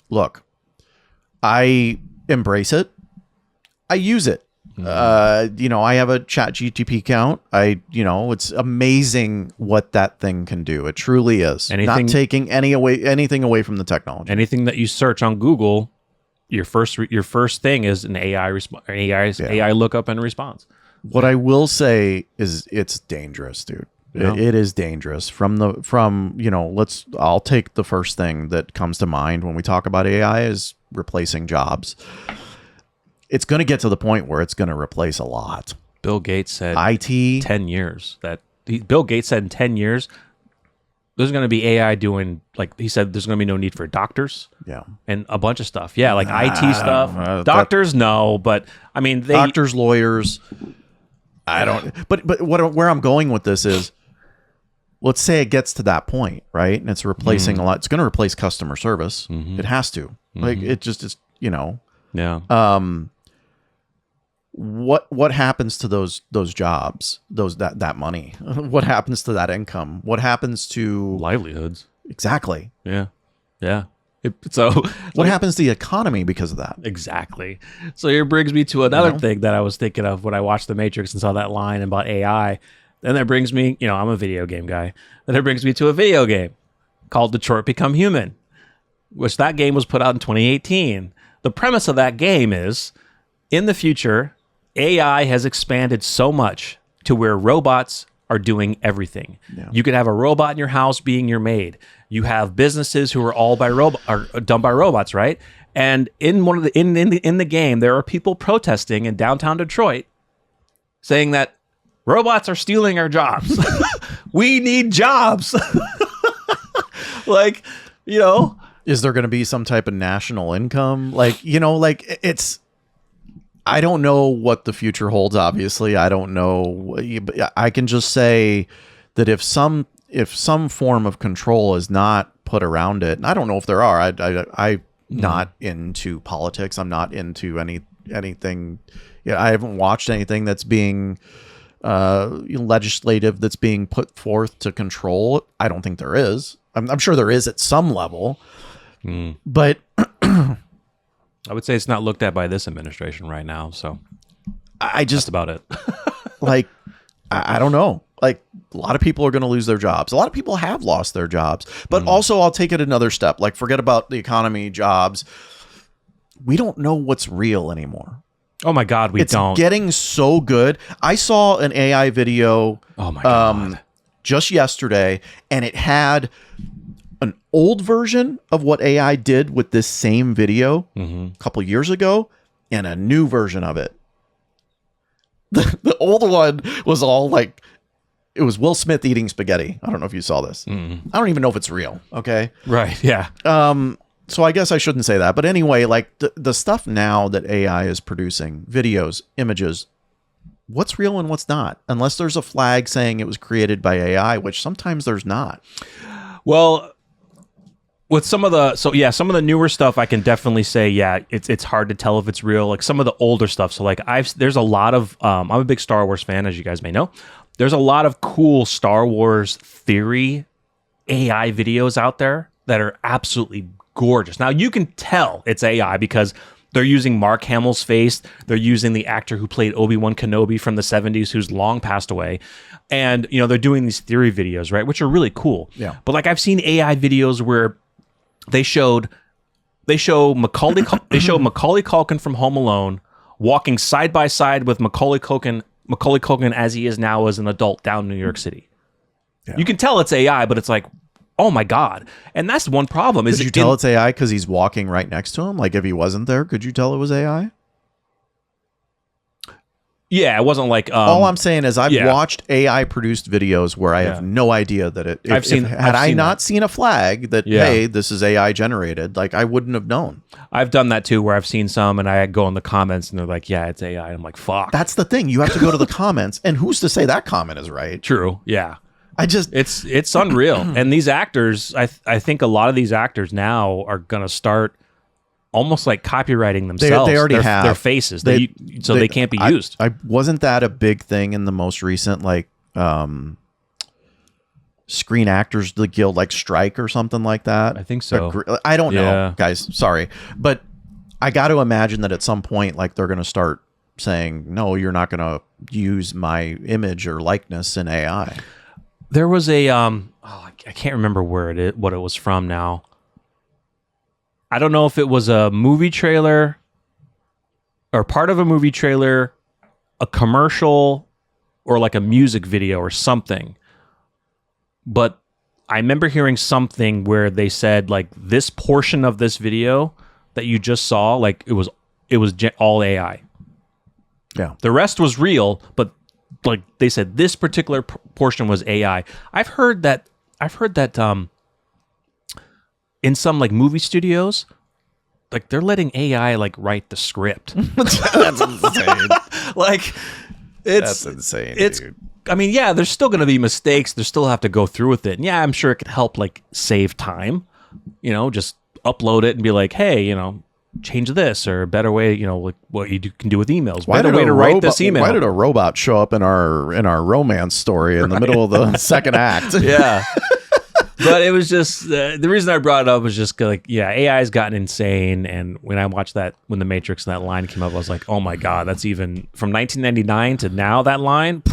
[SPEAKER 1] look, I embrace it. I use it. I have a chat GTP account. It's amazing what that thing can do. It truly is. Not taking anything away from the technology.
[SPEAKER 2] Anything that you search on Google, your first thing is an AI lookup and response.
[SPEAKER 1] What I will say is it's dangerous, dude.
[SPEAKER 2] Yeah.
[SPEAKER 1] It is dangerous. I'll take the first thing that comes to mind when we talk about AI is replacing jobs. It's going to get to the point where it's going to replace a lot.
[SPEAKER 2] Bill Gates said
[SPEAKER 1] IT
[SPEAKER 2] 10 years. Bill Gates said in 10 years there's going to be AI doing, like he said, there's going to be no need for doctors.
[SPEAKER 1] Yeah.
[SPEAKER 2] And a bunch of stuff. Yeah, like IT stuff. Doctors, no, but I mean,
[SPEAKER 1] doctors, lawyers. I don't. But where I'm going with this is, let's say it gets to that point, right? And it's replacing a lot. It's going to replace customer service. It has to. Like it just is.
[SPEAKER 2] Yeah.
[SPEAKER 1] What happens to those jobs? That money? What happens to that income? What happens to
[SPEAKER 2] livelihoods?
[SPEAKER 1] Exactly.
[SPEAKER 2] Yeah. Yeah.
[SPEAKER 1] What happens to the economy because of that?
[SPEAKER 2] Exactly. So here brings me to another thing that I was thinking of when I watched The Matrix and saw that line about AI. Then that brings me, I'm a video game guy. Then it brings me to a video game called Detroit Become Human, which that game was put out in 2018. The premise of that game is, in the future, AI has expanded so much to where robots are doing everything. Yeah. You could have a robot in your house being your maid. You have businesses who are all done by robots, right? And in in the game, there are people protesting in downtown Detroit, saying that robots are stealing our jobs. We need jobs.
[SPEAKER 1] Is there going to be some type of national income? I don't know what the future holds. Obviously, I don't know. I can just say that if some form of control is not put around it, and I don't know if there are. I'm not into politics. I'm not into anything. Yeah, I haven't watched anything that's being legislative that's being put forth to control. I don't think there is. I'm sure there is at some level, but.
[SPEAKER 2] I would say it's not looked at by this administration right now. So that's about it.
[SPEAKER 1] I don't know. Like, a lot of people are going to lose their jobs. A lot of people have lost their jobs. But also, I'll take it another step. Like, forget about the economy, jobs. We don't know what's real anymore.
[SPEAKER 2] Oh my God,
[SPEAKER 1] it's getting so good. I saw an AI video.
[SPEAKER 2] Oh my God.
[SPEAKER 1] Just yesterday, and it had an old version of what AI did with this same video a couple years ago, and a new version of it. The old one was all like, it was Will Smith eating spaghetti. I don't know if you saw this. I don't even know if it's real. Okay.
[SPEAKER 2] Right. Yeah.
[SPEAKER 1] So I guess I shouldn't say that. But anyway, like the stuff now that AI is producing, videos, images, what's real and what's not, unless there's a flag saying it was created by AI, which sometimes there's not.
[SPEAKER 2] Well, with some of the newer stuff, I can definitely say, it's hard to tell if it's real. Like some of the older stuff. So like there's a lot of, I'm a big Star Wars fan, as you guys may know. There's a lot of cool Star Wars theory AI videos out there that are absolutely gorgeous. Now you can tell it's AI because they're using Mark Hamill's face. They're using the actor who played Obi-Wan Kenobi from the 70s, who's long passed away. And, you know, they're doing these theory videos, right? Which are really cool.
[SPEAKER 1] Yeah.
[SPEAKER 2] But like I've seen AI videos where they show Macaulay Culkin from Home Alone walking side by side with Macaulay Culkin as he is now as an adult down in New York City. Yeah. You can tell it's AI, but it's like, oh my God. And that's one problem.
[SPEAKER 1] Could you tell it's AI because he's walking right next to him? Like if he wasn't there, could you tell it was AI?
[SPEAKER 2] Yeah, it wasn't like...
[SPEAKER 1] all I'm saying is I've watched AI-produced videos where I have no idea that it... Had I not seen a flag that, hey, this is AI-generated, like I wouldn't have known.
[SPEAKER 2] I've done that too, where I've seen some and I go in the comments and they're like, yeah, it's AI. I'm like, fuck.
[SPEAKER 1] That's the thing. You have to go to the comments, and who's to say that comment is right?
[SPEAKER 2] True, yeah.
[SPEAKER 1] It's
[SPEAKER 2] unreal. And these actors, I think a lot of these actors now are going to start almost like copywriting themselves.
[SPEAKER 1] They already have
[SPEAKER 2] their faces, so they can't be used.
[SPEAKER 1] I wasn't that a big thing in the most recent like Screen Actors Guild like strike or something like that?
[SPEAKER 2] I think so.
[SPEAKER 1] I don't know, guys. Sorry, but I got to imagine that at some point, like they're going to start saying, "No, you're not going to use my image or likeness in AI."
[SPEAKER 2] There was a I can't remember what it was from now. I don't know if it was a movie trailer or part of a movie trailer, a commercial, or like a music video or something. But I remember hearing something where they said like this portion of this video that you just saw, like it was all AI.
[SPEAKER 1] Yeah.
[SPEAKER 2] The rest was real, but like they said this particular portion was AI. I've heard that in some like movie studios, like they're letting AI like write the script.
[SPEAKER 1] That's insane.
[SPEAKER 2] Like
[SPEAKER 1] that's insane. Dude.
[SPEAKER 2] I mean, yeah, there's still going to be mistakes. They still have to go through with it. And yeah, I'm sure it could help like save time. You know, just upload it and be like, hey, you know, change this or a better way. You know, like what you can do with emails. Better way to write this email.
[SPEAKER 1] Why did a robot show up in our romance story in the middle of the second act?
[SPEAKER 2] Yeah. But it was just the reason I brought it up was just like, yeah, AI's gotten insane. And when I watched that, when the Matrix and that line came up, I was like, oh my God, that's even from 1999 to now, that line.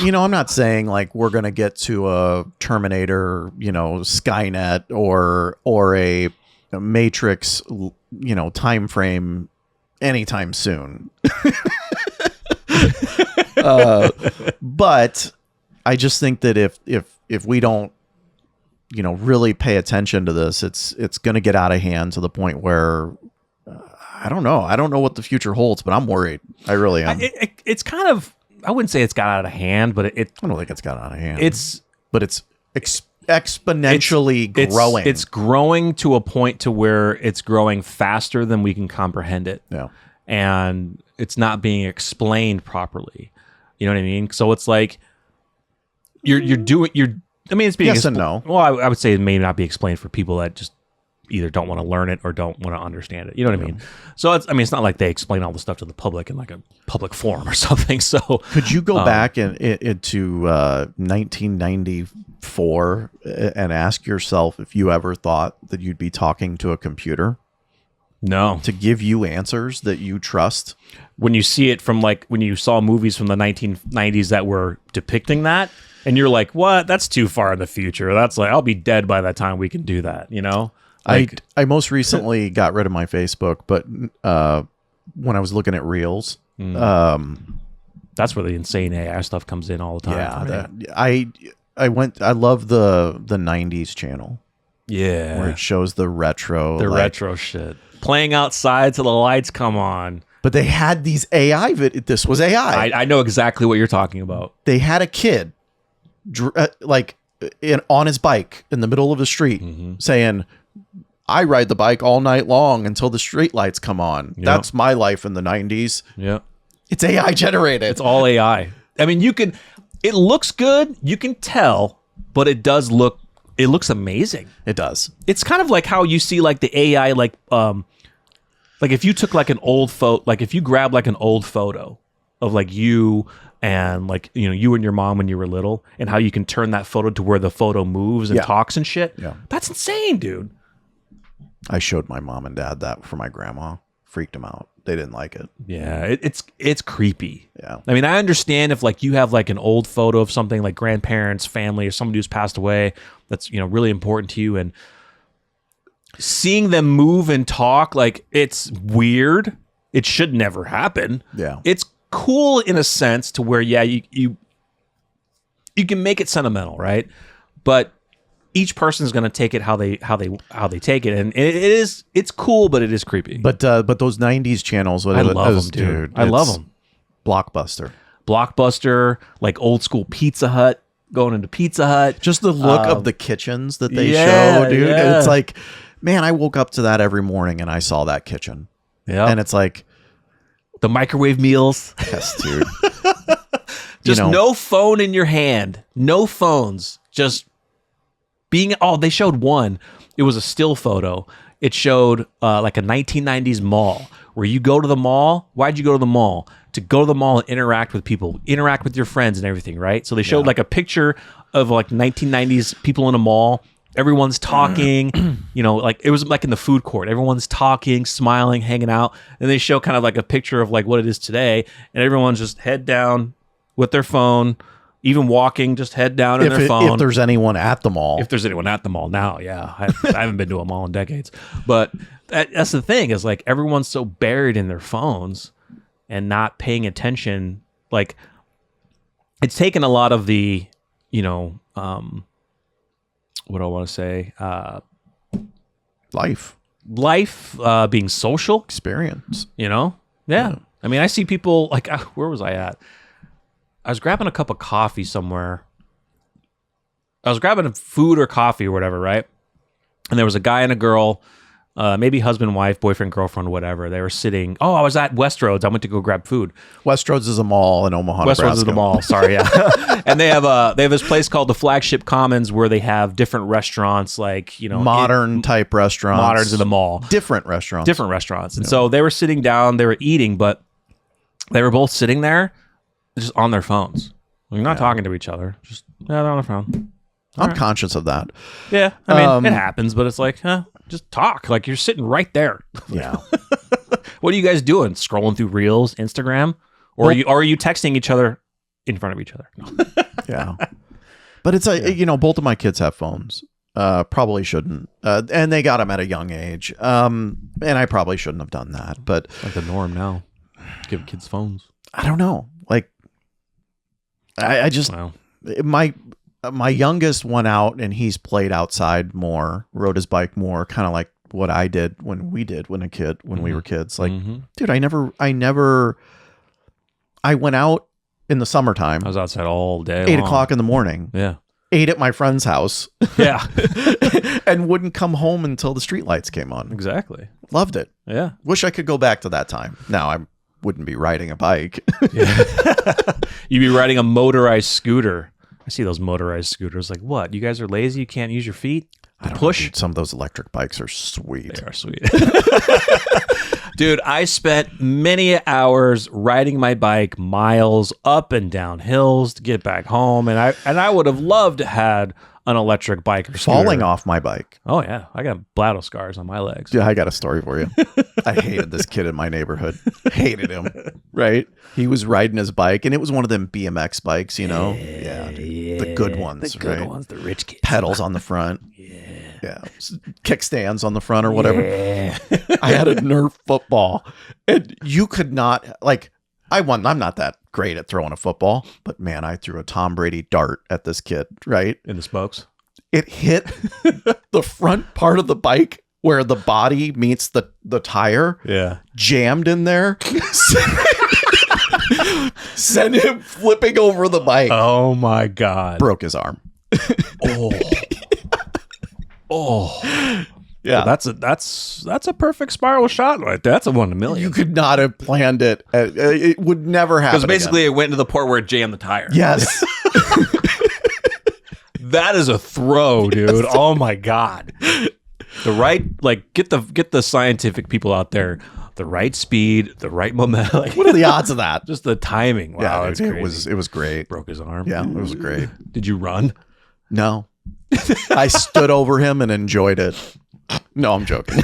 [SPEAKER 1] You know, I'm not saying like we're going to get to a Terminator, you know, Skynet or a Matrix, you know, time frame anytime soon. But I just think that if we don't, you know, really pay attention to this, it's going to get out of hand to the point where I don't know what the future holds, but I'm worried. I really am.
[SPEAKER 2] It's kind of, I wouldn't say it's got out of hand, but I
[SPEAKER 1] don't think it's got out of hand.
[SPEAKER 2] It's
[SPEAKER 1] exponentially growing.
[SPEAKER 2] It's growing to a point to where it's growing faster than we can comprehend it.
[SPEAKER 1] Yeah,
[SPEAKER 2] and it's not being explained properly. You know what I mean? So it's like you're I mean, it's being
[SPEAKER 1] yes and no.
[SPEAKER 2] Well, I would say it may not be explained for people that just either don't want to learn it or don't want to understand it. You know what I mean? So it's not like they explain all the stuff to the public in like a public forum or something. So
[SPEAKER 1] could you go back into 1994 and ask yourself if you ever thought that you'd be talking to a computer?
[SPEAKER 2] No.
[SPEAKER 1] To give you answers that you trust?
[SPEAKER 2] When you see it from like when you saw movies from the 1990s that were depicting that, and you're like, what? That's too far in the future. That's like, I'll be dead by the time we can do that, you know? Like,
[SPEAKER 1] I most recently got rid of my Facebook, but when I was looking at Reels,
[SPEAKER 2] that's where the insane AI stuff comes in all the time.
[SPEAKER 1] Yeah, I love the 90s channel.
[SPEAKER 2] Yeah.
[SPEAKER 1] Where it shows the retro.
[SPEAKER 2] Retro shit. Playing outside till the lights come on.
[SPEAKER 1] But they had these AI. This was AI.
[SPEAKER 2] I know exactly what you're talking about.
[SPEAKER 1] They had a kid on his bike in the middle of the street saying, I ride the bike all night long until the street lights come on. Yep. That's my life in the 90s.
[SPEAKER 2] Yeah.
[SPEAKER 1] It's AI generated.
[SPEAKER 2] It's all AI. I mean, it looks good. You can tell, but it looks amazing.
[SPEAKER 1] It does.
[SPEAKER 2] It's kind of like how you see like the AI, like if you took like an old photo, like if you grab like an old photo of like you and like, you know, you and your mom when you were little, and how you can turn that photo to where the photo moves and
[SPEAKER 1] Yeah.
[SPEAKER 2] talks and shit.
[SPEAKER 1] Yeah.
[SPEAKER 2] That's insane, dude.
[SPEAKER 1] I showed my mom and dad that for my grandma. Freaked them out. They didn't like it.
[SPEAKER 2] Yeah, it's creepy.
[SPEAKER 1] Yeah.
[SPEAKER 2] I mean, I understand if like you have like an old photo of something like grandparents, family, or somebody who's passed away that's, you know, really important to you, and seeing them move and talk, like, it's weird. It should never happen.
[SPEAKER 1] Yeah.
[SPEAKER 2] It's cool in a sense to where, yeah, you can make it sentimental, right? But each person is going to take it how they take it, and it's cool, but it is creepy.
[SPEAKER 1] But those 90s channels,
[SPEAKER 2] I love them, dude. I love them. Blockbuster, like old school Pizza Hut, going into Pizza Hut.
[SPEAKER 1] Just the look of the kitchens that they
[SPEAKER 2] yeah,
[SPEAKER 1] show, dude.
[SPEAKER 2] yeah.
[SPEAKER 1] It's like, man, I woke up to that every morning and I saw that kitchen.
[SPEAKER 2] Yeah,
[SPEAKER 1] And it's like,
[SPEAKER 2] the microwave meals.
[SPEAKER 1] yes, dude.
[SPEAKER 2] Just no phone in your hand. No phones. Just being. Oh, they showed one. It was a still photo. It showed like a 1990s mall where you go to the mall. Why'd you go to the mall? To go to the mall and interact with people, interact with your friends and everything, right? So they showed like a picture of like 1990s people in a mall. Everyone's talking, you know, like it was like in the food court. Everyone's talking, smiling, hanging out. And they show kind of like a picture of like what it is today. And everyone's just head down with their phone, even walking, just head down in their phone.
[SPEAKER 1] If there's anyone at the mall.
[SPEAKER 2] If there's anyone at the mall now, yeah. I haven't been to a mall in decades. But that's the thing, is like everyone's so buried in their phones and not paying attention. Like, it's taken a lot of the, you know, what do I want to say?
[SPEAKER 1] Life.
[SPEAKER 2] Being social,
[SPEAKER 1] Experience.
[SPEAKER 2] you know? Yeah. I mean, I see people like, where was I at? I was grabbing a cup of coffee somewhere. I was grabbing food or coffee or whatever, right? And there was a guy and a girl, maybe husband, wife, boyfriend, girlfriend, whatever. They were sitting. Oh, I was at Westroads. I went to go grab food.
[SPEAKER 1] Westroads is a mall in Omaha,
[SPEAKER 2] Westroads
[SPEAKER 1] Nebraska.
[SPEAKER 2] is the mall. Sorry, yeah. And they have this place called the Flagship Commons where they have different restaurants, like, you know,
[SPEAKER 1] Modern type restaurants.
[SPEAKER 2] moderns in the mall.
[SPEAKER 1] Different restaurants.
[SPEAKER 2] And so they were sitting down, they were eating, but they were both sitting there just on their phones. They're not talking to each other. Just, they're on their phone.
[SPEAKER 1] I'm conscious of that.
[SPEAKER 2] Yeah. I mean, it happens, but it's like, just talk. Like, you're sitting right there.
[SPEAKER 1] Yeah.
[SPEAKER 2] What are you guys doing? Scrolling through Reels, Instagram? Or are you texting each other in front of each other? No.
[SPEAKER 1] Yeah. But it's like, you know, both of my kids have phones. Probably shouldn't. And they got them at a young age. And I probably shouldn't have done that. But
[SPEAKER 2] Like the norm now. Give kids phones.
[SPEAKER 1] I don't know. Like, I just,
[SPEAKER 2] Wow.
[SPEAKER 1] my youngest went out and he's played outside more, rode his bike more, kind of like what I did when we were kids. Like, dude, I went out in the summertime.
[SPEAKER 2] I was outside all day.
[SPEAKER 1] 8
[SPEAKER 2] long.
[SPEAKER 1] o'clock in the morning.
[SPEAKER 2] Yeah.
[SPEAKER 1] Ate at my friend's house.
[SPEAKER 2] Yeah.
[SPEAKER 1] And wouldn't come home until the streetlights came on.
[SPEAKER 2] Exactly.
[SPEAKER 1] Loved it.
[SPEAKER 2] Yeah.
[SPEAKER 1] Wish I could go back to that time. Now I wouldn't be riding a bike.
[SPEAKER 2] You'd be riding a motorized scooter. I see those motorized scooters. Like, what? You guys are lazy? You can't use your feet to push?
[SPEAKER 1] Dude, some of those electric bikes are sweet.
[SPEAKER 2] They are sweet. Dude, I spent many hours riding my bike miles up and down hills to get back home, and I would have loved to had an electric bike or scooter.
[SPEAKER 1] Falling off my bike.
[SPEAKER 2] Oh yeah, I got bladder scars on my legs.
[SPEAKER 1] Yeah, I got a story for you. I hated this kid in my neighborhood. Hated him. Right? He was riding his bike, and it was one of them BMX bikes, you know? Yeah. Dude. The good ones,
[SPEAKER 2] The good
[SPEAKER 1] right?
[SPEAKER 2] ones, the rich kids.
[SPEAKER 1] Pedals on the front. Yeah. Kickstands on the front or whatever.
[SPEAKER 2] Yeah.
[SPEAKER 1] I had a Nerf football, and you could not, like, I'm not that great at throwing a football, but man, I threw a Tom Brady dart at this kid, right?
[SPEAKER 2] In the spokes.
[SPEAKER 1] It hit the front part of the bike where the body meets the tire.
[SPEAKER 2] Yeah.
[SPEAKER 1] Jammed in there. Sent him flipping over the bike.
[SPEAKER 2] Oh my God.
[SPEAKER 1] Broke his arm.
[SPEAKER 2] Oh.
[SPEAKER 1] Yeah.
[SPEAKER 2] Well, that's a perfect spiral shot right there. That's a 1 in a million.
[SPEAKER 1] You could not have planned it. It would never happen.
[SPEAKER 2] Because basically it went to the point where it jammed the tire.
[SPEAKER 1] Yes.
[SPEAKER 2] That is a throw, dude. Oh my God. Get the scientific people out there. the right speed, the right momentum. Like,
[SPEAKER 1] What are the odds of that?
[SPEAKER 2] just the timing. Wow,
[SPEAKER 1] Yeah,
[SPEAKER 2] that's
[SPEAKER 1] it
[SPEAKER 2] crazy.
[SPEAKER 1] was great.
[SPEAKER 2] Broke his arm.
[SPEAKER 1] Yeah, it was great.
[SPEAKER 2] Did you run?
[SPEAKER 1] No, I stood over him and enjoyed it. No, I'm joking.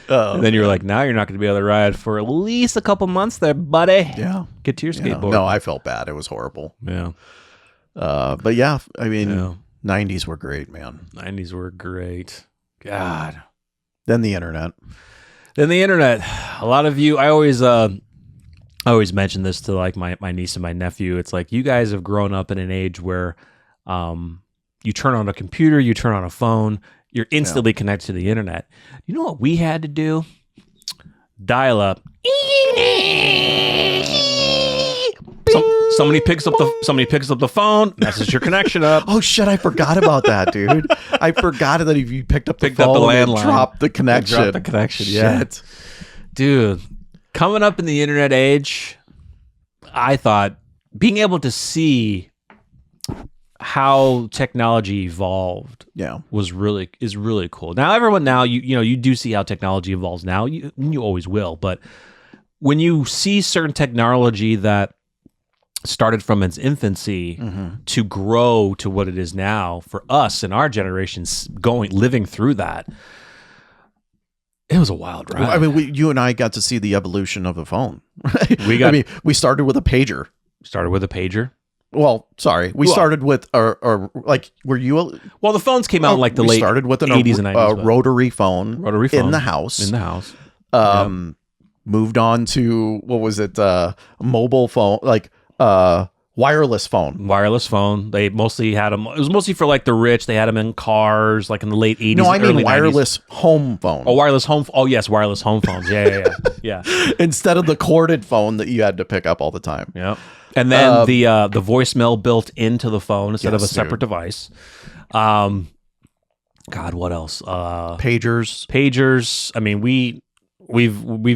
[SPEAKER 2] And then you were like, now you're not going to be able to ride for at least a couple months there, buddy.
[SPEAKER 1] Yeah,
[SPEAKER 2] Get to your
[SPEAKER 1] yeah.
[SPEAKER 2] skateboard.
[SPEAKER 1] No, I felt bad. It was horrible.
[SPEAKER 2] Yeah.
[SPEAKER 1] But yeah, I mean,
[SPEAKER 2] Yeah.
[SPEAKER 1] 90s were great, man.
[SPEAKER 2] 90s were great. God.
[SPEAKER 1] Then the internet.
[SPEAKER 2] Then the internet. A lot of you, I always mention this to like my niece and my nephew. It's like you guys have grown up in an age where you turn on a computer, you turn on a phone, you're instantly connected to the internet. You know what we had to do? Dial up. Somebody picks up the phone, messes your connection up.
[SPEAKER 1] Oh shit, I forgot about that, dude. I forgot that if you picked up the
[SPEAKER 2] Picked up
[SPEAKER 1] phone
[SPEAKER 2] the
[SPEAKER 1] and
[SPEAKER 2] landline.
[SPEAKER 1] dropped the connection.
[SPEAKER 2] Drop the connection, yeah.
[SPEAKER 1] Shit.
[SPEAKER 2] Dude, coming up in the internet age, I thought being able to see how technology evolved
[SPEAKER 1] Yeah.
[SPEAKER 2] is really cool. Now everyone you do see how technology evolves now. You always will, but when you see certain technology that started from its infancy to grow to what it is now for us and our generations living through that, it was a wild ride.
[SPEAKER 1] I mean, you and I got to see the evolution of the phone. Right?
[SPEAKER 2] I
[SPEAKER 1] mean, we started with a pager.
[SPEAKER 2] started with a pager.
[SPEAKER 1] Well, sorry, we started with like, were you?
[SPEAKER 2] Well, the phones came out in like the
[SPEAKER 1] we
[SPEAKER 2] late
[SPEAKER 1] started with an
[SPEAKER 2] 80s and 90s. but-
[SPEAKER 1] rotary phone,
[SPEAKER 2] Rotary phone
[SPEAKER 1] in the house.
[SPEAKER 2] In the house.
[SPEAKER 1] Moved on to what was it? Mobile phone, like wireless phone.
[SPEAKER 2] Wireless phone. They mostly had them. It was mostly for like the rich. They had them in cars, like in the late 80s.
[SPEAKER 1] No, I mean
[SPEAKER 2] early 90s.
[SPEAKER 1] wireless home phone.
[SPEAKER 2] Oh, wireless home. Oh, yes, wireless home phones. Yeah.
[SPEAKER 1] Instead of the corded phone that you had to pick up all the time.
[SPEAKER 2] Yeah. And then the voicemail built into the phone instead of a
[SPEAKER 1] Yes,
[SPEAKER 2] separate
[SPEAKER 1] dude.
[SPEAKER 2] device. God, what else?
[SPEAKER 1] Pagers.
[SPEAKER 2] Pagers. I mean, we've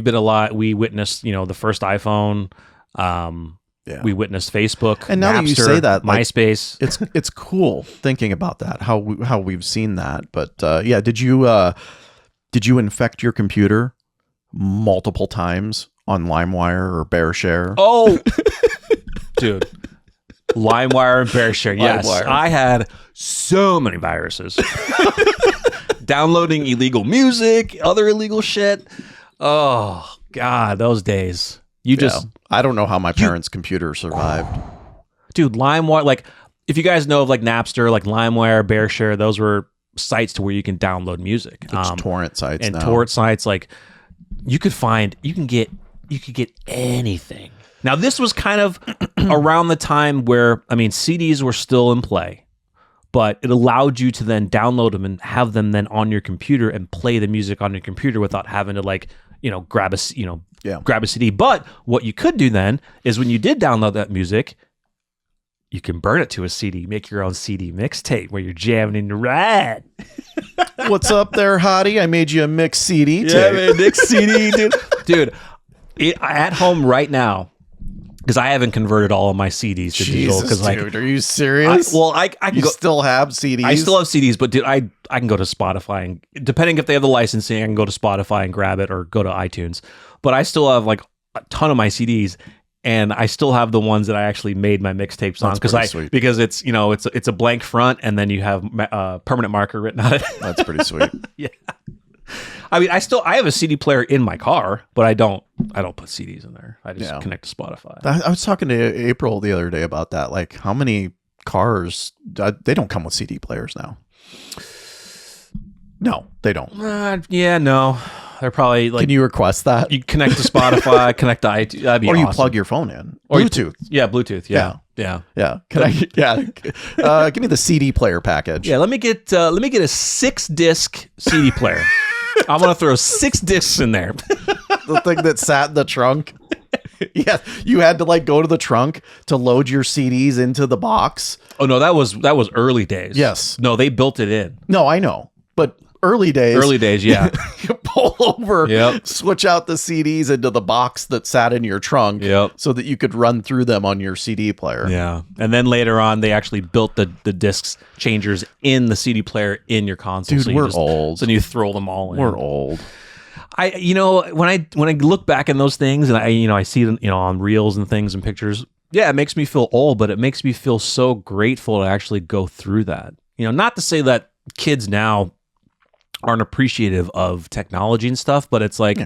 [SPEAKER 2] been a lot. We witnessed, the first iPhone.
[SPEAKER 1] Yeah.
[SPEAKER 2] We witnessed Facebook.
[SPEAKER 1] And now that you
[SPEAKER 2] Napster,
[SPEAKER 1] say that, like,
[SPEAKER 2] MySpace.
[SPEAKER 1] It's cool thinking about that, how we've seen that. But yeah, did you infect your computer multiple times on LimeWire or BearShare?
[SPEAKER 2] Oh, dude. LimeWire and BearShare. Yes.
[SPEAKER 1] LimeWire.
[SPEAKER 2] I had so many viruses. Downloading illegal music, other illegal shit. Oh, God, those days. You just,
[SPEAKER 1] I don't know how my parents' computer survived.
[SPEAKER 2] dude, LimeWire, like, if you guys know of like Napster, like LimeWire, BearShare, those were sites to where you can download music.
[SPEAKER 1] It's torrent sites
[SPEAKER 2] and
[SPEAKER 1] now.
[SPEAKER 2] torrent sites, like, you could get anything. Now, this was kind of around the time where, I mean, CDs were still in play, but it allowed you to then download them and have them then on your computer and play the music on your computer without having to grab a CD. But what you could do then is when you did download that music, you can burn it to a CD, make your own CD mixtape where you're jamming in your ride.
[SPEAKER 1] What's up there, hottie? I made you a mix CD tape.
[SPEAKER 2] Yeah, man, mix CD, dude. Dude, at home right now, because I haven't converted all of my CDs to digital.
[SPEAKER 1] Jesus,
[SPEAKER 2] Because
[SPEAKER 1] dude, are you serious?
[SPEAKER 2] I can
[SPEAKER 1] you
[SPEAKER 2] go.
[SPEAKER 1] still have CDs?
[SPEAKER 2] I still have CDs, but dude, I can go to Spotify and depending if they have the licensing, I can go to Spotify and grab it or go to iTunes. But I still have like a ton of my CDs, and I still have the ones that I actually made my mixtapes on
[SPEAKER 1] pretty sweet.
[SPEAKER 2] because it's it's a blank front and then you have permanent marker written on it.
[SPEAKER 1] That's pretty sweet.
[SPEAKER 2] Yeah. I mean, I have a CD player in my car, but I don't put CDs in there. I just connect to Spotify.
[SPEAKER 1] I was talking to April the other day about that. Like, how many cars they don't come with CD players now? No, they don't.
[SPEAKER 2] No. They're probably like
[SPEAKER 1] Can you request that?
[SPEAKER 2] you connect to Spotify, connect to iTunes. That'd be
[SPEAKER 1] Or you
[SPEAKER 2] awesome.
[SPEAKER 1] plug your phone in.
[SPEAKER 2] Or you-
[SPEAKER 1] Bluetooth.
[SPEAKER 2] Yeah, Bluetooth. Yeah.
[SPEAKER 1] Yeah. Can I? Yeah. Give me the CD player package.
[SPEAKER 2] Yeah, let me get a 6-disc CD player. I'm gonna throw 6 discs in there.
[SPEAKER 1] The thing that sat in the trunk. Yeah, you had to like go to the trunk to load your CDs into the box.
[SPEAKER 2] Oh no, that was early days.
[SPEAKER 1] Yes.
[SPEAKER 2] No, they built it in.
[SPEAKER 1] No, I know, but early days.
[SPEAKER 2] Early days, yeah.
[SPEAKER 1] You roll over,
[SPEAKER 2] Yep.
[SPEAKER 1] switch out the CDs into the box that sat in your trunk,
[SPEAKER 2] Yep.
[SPEAKER 1] so that you could run through them on your CD player.
[SPEAKER 2] Yeah. And then later on, they actually built the discs changers in the CD player in your console.
[SPEAKER 1] Dude,
[SPEAKER 2] so you
[SPEAKER 1] we're old.
[SPEAKER 2] So you throw them all in.
[SPEAKER 1] We're old.
[SPEAKER 2] When I look back in those things and I see them, on reels and things and pictures, yeah, it makes me feel old, but it makes me feel so grateful to actually go through that. Not to say that kids now aren't appreciative of technology and stuff, but it's like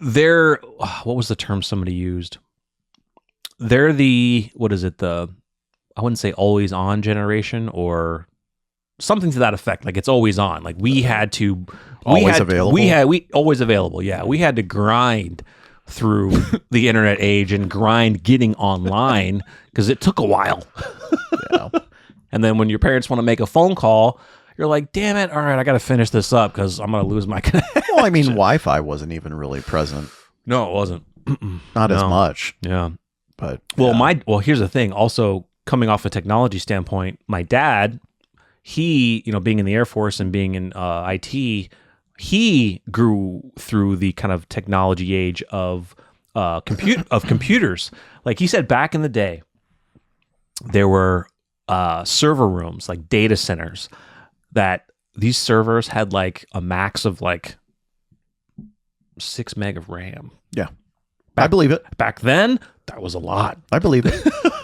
[SPEAKER 2] they're, what was the term somebody used? They're I wouldn't say always on generation or something to that effect. Like it's always on. Like we had to
[SPEAKER 1] Available.
[SPEAKER 2] We always available. Yeah. We had to grind through the internet age and grind getting online because it took a while.
[SPEAKER 1] Yeah.
[SPEAKER 2] And then when your parents want to make a phone call, you're like, damn it. All right, I got to finish this up because I'm going to lose my connection.
[SPEAKER 1] Well, I mean, Wi-Fi wasn't even really present.
[SPEAKER 2] No, it wasn't.
[SPEAKER 1] Not as much.
[SPEAKER 2] Yeah.
[SPEAKER 1] But
[SPEAKER 2] here's the thing. Also, coming off a technology standpoint, my dad, he, being in the Air Force and being in IT, he grew through the kind of technology age of computers. Like he said, back in the day, there were server rooms, like data centers, that these servers had like a max of like 6 meg of RAM.
[SPEAKER 1] Yeah. I believe it.
[SPEAKER 2] Back then, that was a lot.
[SPEAKER 1] I believe it.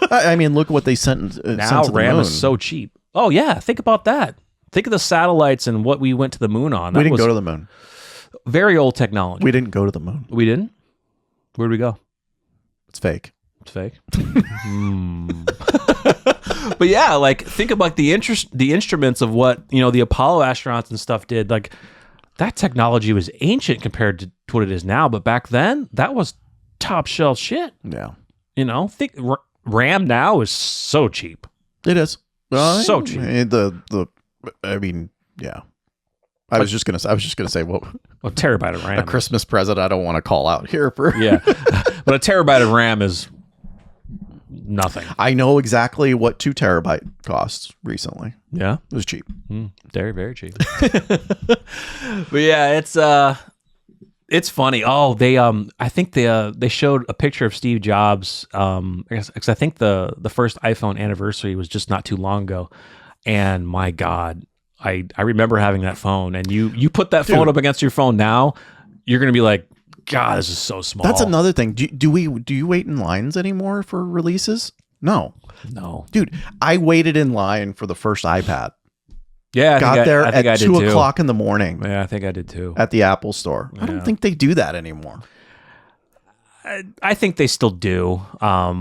[SPEAKER 1] I mean, look what they sent.
[SPEAKER 2] Now
[SPEAKER 1] sent to the
[SPEAKER 2] RAM
[SPEAKER 1] moon.
[SPEAKER 2] is so cheap. Oh yeah, think about that. Think of the satellites and what we went to the moon on.
[SPEAKER 1] We didn't go to the moon.
[SPEAKER 2] Very old technology.
[SPEAKER 1] We didn't go to the moon.
[SPEAKER 2] We didn't? Where'd we go?
[SPEAKER 1] It's fake.
[SPEAKER 2] It's fake. But yeah, like think about the instruments of what, the Apollo astronauts and stuff did. Like that technology was ancient compared to what it is now, but back then that was top shelf shit.
[SPEAKER 1] Yeah.
[SPEAKER 2] Think RAM now is so cheap.
[SPEAKER 1] It is.
[SPEAKER 2] So cheap.
[SPEAKER 1] I mean, yeah. I was just gonna say what
[SPEAKER 2] A terabyte of RAM.
[SPEAKER 1] a Christmas present I don't want to call out here for.
[SPEAKER 2] Yeah. But a terabyte of RAM is nothing.
[SPEAKER 1] I know exactly what 2 terabyte costs recently.
[SPEAKER 2] Yeah.
[SPEAKER 1] It was cheap.
[SPEAKER 2] Very, very cheap. But yeah, it's funny. Oh, I think they showed a picture of Steve Jobs. Because I think the first iPhone anniversary was just not too long ago, and my God, I remember having that phone. And you put that phone up against your phone now, you're gonna be like, God, this is so small.
[SPEAKER 1] That's another thing. Do you wait in lines anymore for releases? No, dude. I waited in line for the first iPad.
[SPEAKER 2] Yeah,
[SPEAKER 1] Got there
[SPEAKER 2] I think I
[SPEAKER 1] at
[SPEAKER 2] did
[SPEAKER 1] 2
[SPEAKER 2] too.
[SPEAKER 1] o'clock in the morning.
[SPEAKER 2] Yeah, I think I did too.
[SPEAKER 1] At the Apple Store. I
[SPEAKER 2] Yeah.
[SPEAKER 1] don't think they do that anymore.
[SPEAKER 2] I think they still do.
[SPEAKER 1] I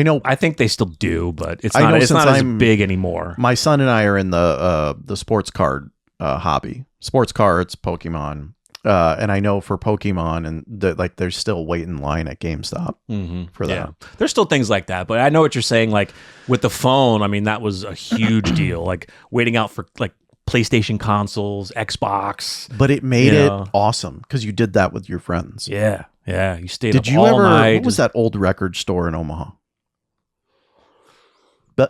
[SPEAKER 1] know.
[SPEAKER 2] I think they still do, but it's
[SPEAKER 1] I
[SPEAKER 2] not.
[SPEAKER 1] know
[SPEAKER 2] It's
[SPEAKER 1] since
[SPEAKER 2] not as
[SPEAKER 1] I'm-
[SPEAKER 2] big anymore.
[SPEAKER 1] My son and I are in the sports card hobby. Sports cards, Pokemon, and I know for Pokemon and they're still waiting in line at GameStop for that.
[SPEAKER 2] Yeah, there's still things like that, but I know what you're saying. Like with the phone, I mean that was a huge deal. Like waiting out for like PlayStation consoles, Xbox.
[SPEAKER 1] But it made
[SPEAKER 2] You
[SPEAKER 1] it
[SPEAKER 2] know.
[SPEAKER 1] awesome because you did that with your friends.
[SPEAKER 2] Yeah, you stayed
[SPEAKER 1] Did
[SPEAKER 2] up
[SPEAKER 1] you
[SPEAKER 2] all
[SPEAKER 1] ever?
[SPEAKER 2] night.
[SPEAKER 1] What was that old record store in Omaha?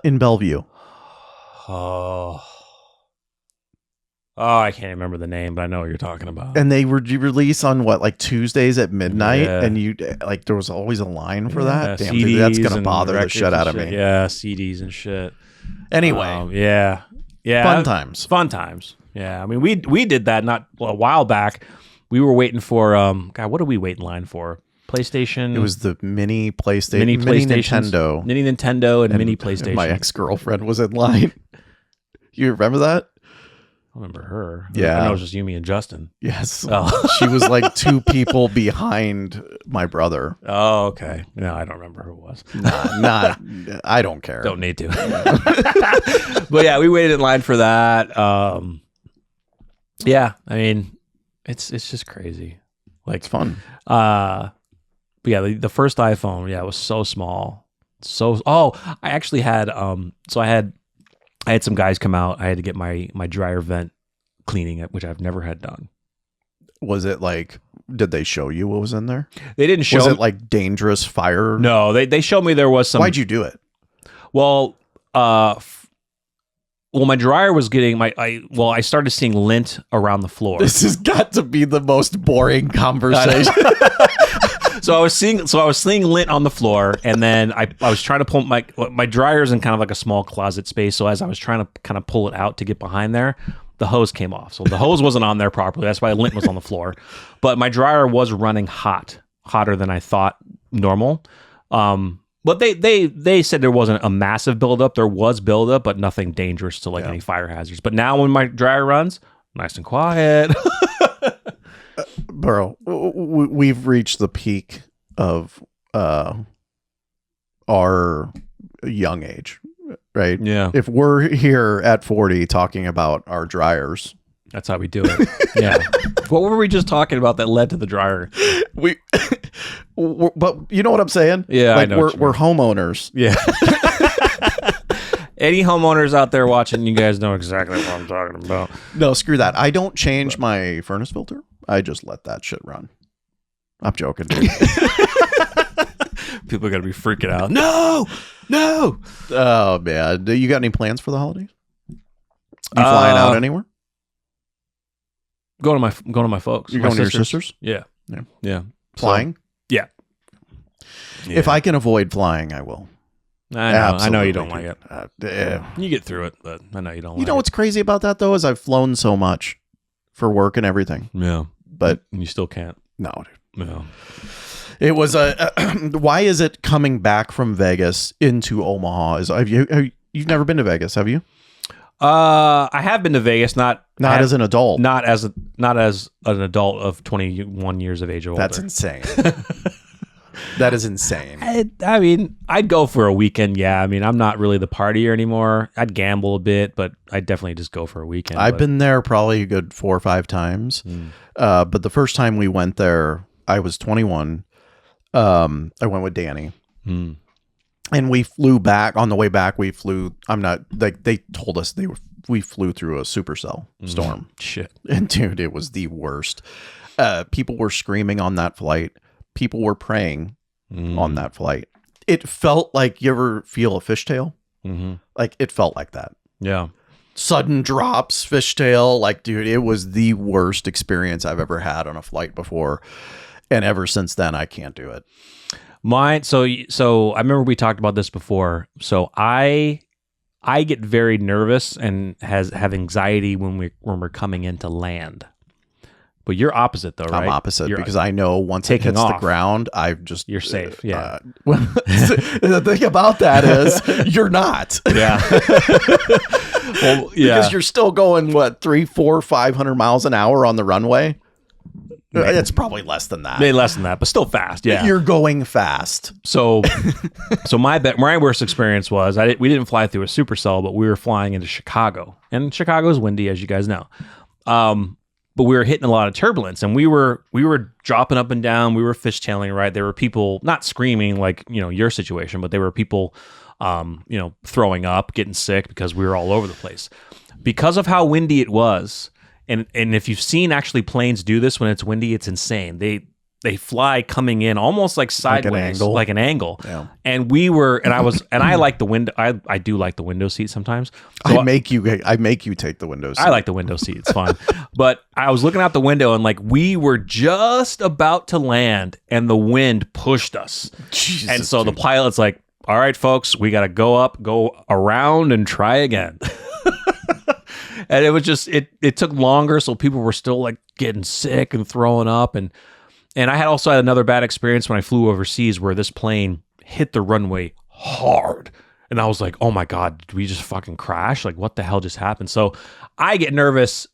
[SPEAKER 1] In Bellevue.
[SPEAKER 2] Oh, I can't remember the name, but I know what you're talking about.
[SPEAKER 1] And they would release on like Tuesdays at midnight,
[SPEAKER 2] Yeah.
[SPEAKER 1] and you like there was always a line for that. Damn,
[SPEAKER 2] CDs
[SPEAKER 1] dude, that's gonna
[SPEAKER 2] and
[SPEAKER 1] bother the
[SPEAKER 2] records
[SPEAKER 1] shit
[SPEAKER 2] and
[SPEAKER 1] out of
[SPEAKER 2] shit.
[SPEAKER 1] me.
[SPEAKER 2] Yeah, CDs and shit.
[SPEAKER 1] Anyway,
[SPEAKER 2] Yeah.
[SPEAKER 1] fun times.
[SPEAKER 2] Fun times. Yeah, I mean we did that not a while back. We were waiting for God. What did we wait in line for? PlayStation.
[SPEAKER 1] It was the mini PlayStation,
[SPEAKER 2] mini
[SPEAKER 1] mini
[SPEAKER 2] PlayStations,
[SPEAKER 1] Nintendo.
[SPEAKER 2] mini Nintendo, and mini PlayStation.
[SPEAKER 1] My ex-girlfriend was in line. You remember that?
[SPEAKER 2] I remember her.
[SPEAKER 1] Yeah.
[SPEAKER 2] I know it was just Yumi and Justin.
[SPEAKER 1] Yes.
[SPEAKER 2] Oh.
[SPEAKER 1] She was like 2 people behind my brother.
[SPEAKER 2] Oh, okay. No, I don't remember who it was.
[SPEAKER 1] Not. I don't care.
[SPEAKER 2] Don't need to. But yeah, we waited in line for that. Yeah, I mean, it's just crazy. Like
[SPEAKER 1] It's fun.
[SPEAKER 2] But yeah, the first iPhone, yeah, it was so small. I actually had I had some guys come out. I had to get my dryer vent cleaning, which I've never had done.
[SPEAKER 1] Was it like? Did they show you what was in there?
[SPEAKER 2] They didn't show.
[SPEAKER 1] Was it like dangerous fire?
[SPEAKER 2] No, they showed me there was some.
[SPEAKER 1] Why'd you do it?
[SPEAKER 2] Well, well, my dryer was getting I started seeing lint around the floor.
[SPEAKER 1] This has got to be the most boring conversation.
[SPEAKER 2] So I was seeing lint on the floor, and then I was trying to pull my dryer's in kind of like a small closet space. So as I was trying to kind of pull it out to get behind there, the hose came off. So the hose wasn't on there properly. That's why lint was on the floor. But my dryer was running hotter than I thought normal. But they said there wasn't a massive buildup. There was buildup, but nothing dangerous to any fire hazards. But now when my dryer runs, nice and quiet.
[SPEAKER 1] Bro, we've reached the peak of our young age, right?
[SPEAKER 2] Yeah.
[SPEAKER 1] If we're here at 40 talking about our dryers,
[SPEAKER 2] That's how we do it. Yeah. What were we just talking about that led to the dryer?
[SPEAKER 1] But you know what I'm saying?
[SPEAKER 2] Yeah, I know
[SPEAKER 1] We're homeowners.
[SPEAKER 2] Yeah. Any homeowners out there watching, you guys know exactly what I'm talking about.
[SPEAKER 1] No, screw that. I don't change my furnace filter. I just let that shit run. I'm joking, dude.
[SPEAKER 2] People are going to be freaking out. No!
[SPEAKER 1] Oh, man. Do you got any plans for the holidays? You flying out anywhere?
[SPEAKER 2] Going to my folks.
[SPEAKER 1] You're
[SPEAKER 2] my
[SPEAKER 1] going to your sisters?
[SPEAKER 2] Yeah.
[SPEAKER 1] Yeah.
[SPEAKER 2] Yeah.
[SPEAKER 1] Flying?
[SPEAKER 2] So, yeah.
[SPEAKER 1] If I can avoid flying, I will.
[SPEAKER 2] I know you don't like it.
[SPEAKER 1] Yeah.
[SPEAKER 2] You get through it, but I know you don't like it.
[SPEAKER 1] You know what's crazy about that, though, is I've flown so much for work and everything.
[SPEAKER 2] Yeah.
[SPEAKER 1] But
[SPEAKER 2] you still can't.
[SPEAKER 1] No, dude.
[SPEAKER 2] No.
[SPEAKER 1] It was why is it coming back from Vegas into Omaha? You've never been to Vegas, have you?
[SPEAKER 2] I have been to Vegas, not
[SPEAKER 1] as an adult.
[SPEAKER 2] not as an adult of 21 years of age or older.
[SPEAKER 1] That's insane. That is insane.
[SPEAKER 2] I mean, I'd go for a weekend. Yeah. I mean, I'm not really the partier anymore. I'd gamble a bit, but I'd definitely just go for a weekend.
[SPEAKER 1] I've been there probably a good 4 or 5 times. But the first time we went there, I was 21. I went with Danny. And we flew back. On the way back, they told us we flew through a supercell storm.
[SPEAKER 2] Shit.
[SPEAKER 1] And dude, it was the worst. People were screaming on that flight. People were praying on that flight. It felt like, you ever feel a fishtail? Like, it felt like that.
[SPEAKER 2] Yeah.
[SPEAKER 1] Sudden drops, fishtail. Like, dude, it was the worst experience I've ever had on a flight before. And ever since then, I can't do it.
[SPEAKER 2] So I remember we talked about this before. So I get very nervous and have anxiety when we're coming into land. But you're opposite though, right?
[SPEAKER 1] I'm opposite because I know once it hits the ground,
[SPEAKER 2] you're safe. Yeah.
[SPEAKER 1] The thing about that is you're not.
[SPEAKER 2] Yeah. Well, yeah.
[SPEAKER 1] Because you're still going 300, 400, 500 miles an hour on the runway. It's probably less than that.
[SPEAKER 2] Maybe less than that, but still fast. Yeah.
[SPEAKER 1] You're going fast.
[SPEAKER 2] So my worst experience was we didn't fly through a supercell, but we were flying into Chicago, and Chicago is windy, as you guys know. But we were hitting a lot of turbulence, and we were dropping up and down. We were fishtailing, right? There were people not screaming like, your situation, but there were people, throwing up, getting sick because we were all over the place because of how windy it was. And if you've seen actually planes do this when it's windy, it's insane. They fly coming in almost like sideways, like an angle. Yeah. And I like the window. I do like the window seat sometimes. So
[SPEAKER 1] I make you take the window seat.
[SPEAKER 2] I like the window seat. It's fine. But I was looking out the window and we were just about to land and the wind pushed us.
[SPEAKER 1] Jesus,
[SPEAKER 2] and so the pilot's like, all right, folks, we got to go up, go around and try again. And it was just, it took longer. So people were still getting sick and throwing up. And I had also had another bad experience when I flew overseas where this plane hit the runway hard. And I was like, oh my God, did we just fucking crash? What the hell just happened? So I get nervous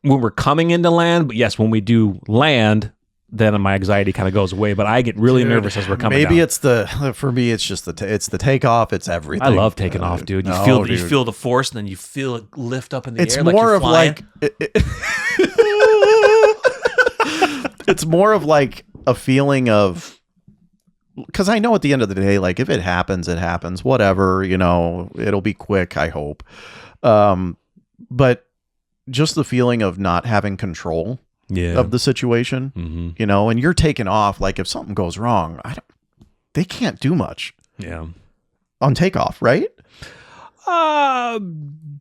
[SPEAKER 2] when we're coming into land. But yes, when we do land, then my anxiety kind of goes away. But I get really nervous as we're coming down.
[SPEAKER 1] Maybe for me, it's just it's the takeoff. It's everything.
[SPEAKER 2] I love taking off, dude. You feel the force and then you feel it lift up in the air.
[SPEAKER 1] It's more of it's more of a feeling of, because I know at the end of the day, if it happens, it happens, whatever, it'll be quick, I hope. But just the feeling of not having control of the situation, and you're taking off. If something goes wrong, they can't do much.
[SPEAKER 2] Yeah.
[SPEAKER 1] On takeoff, right?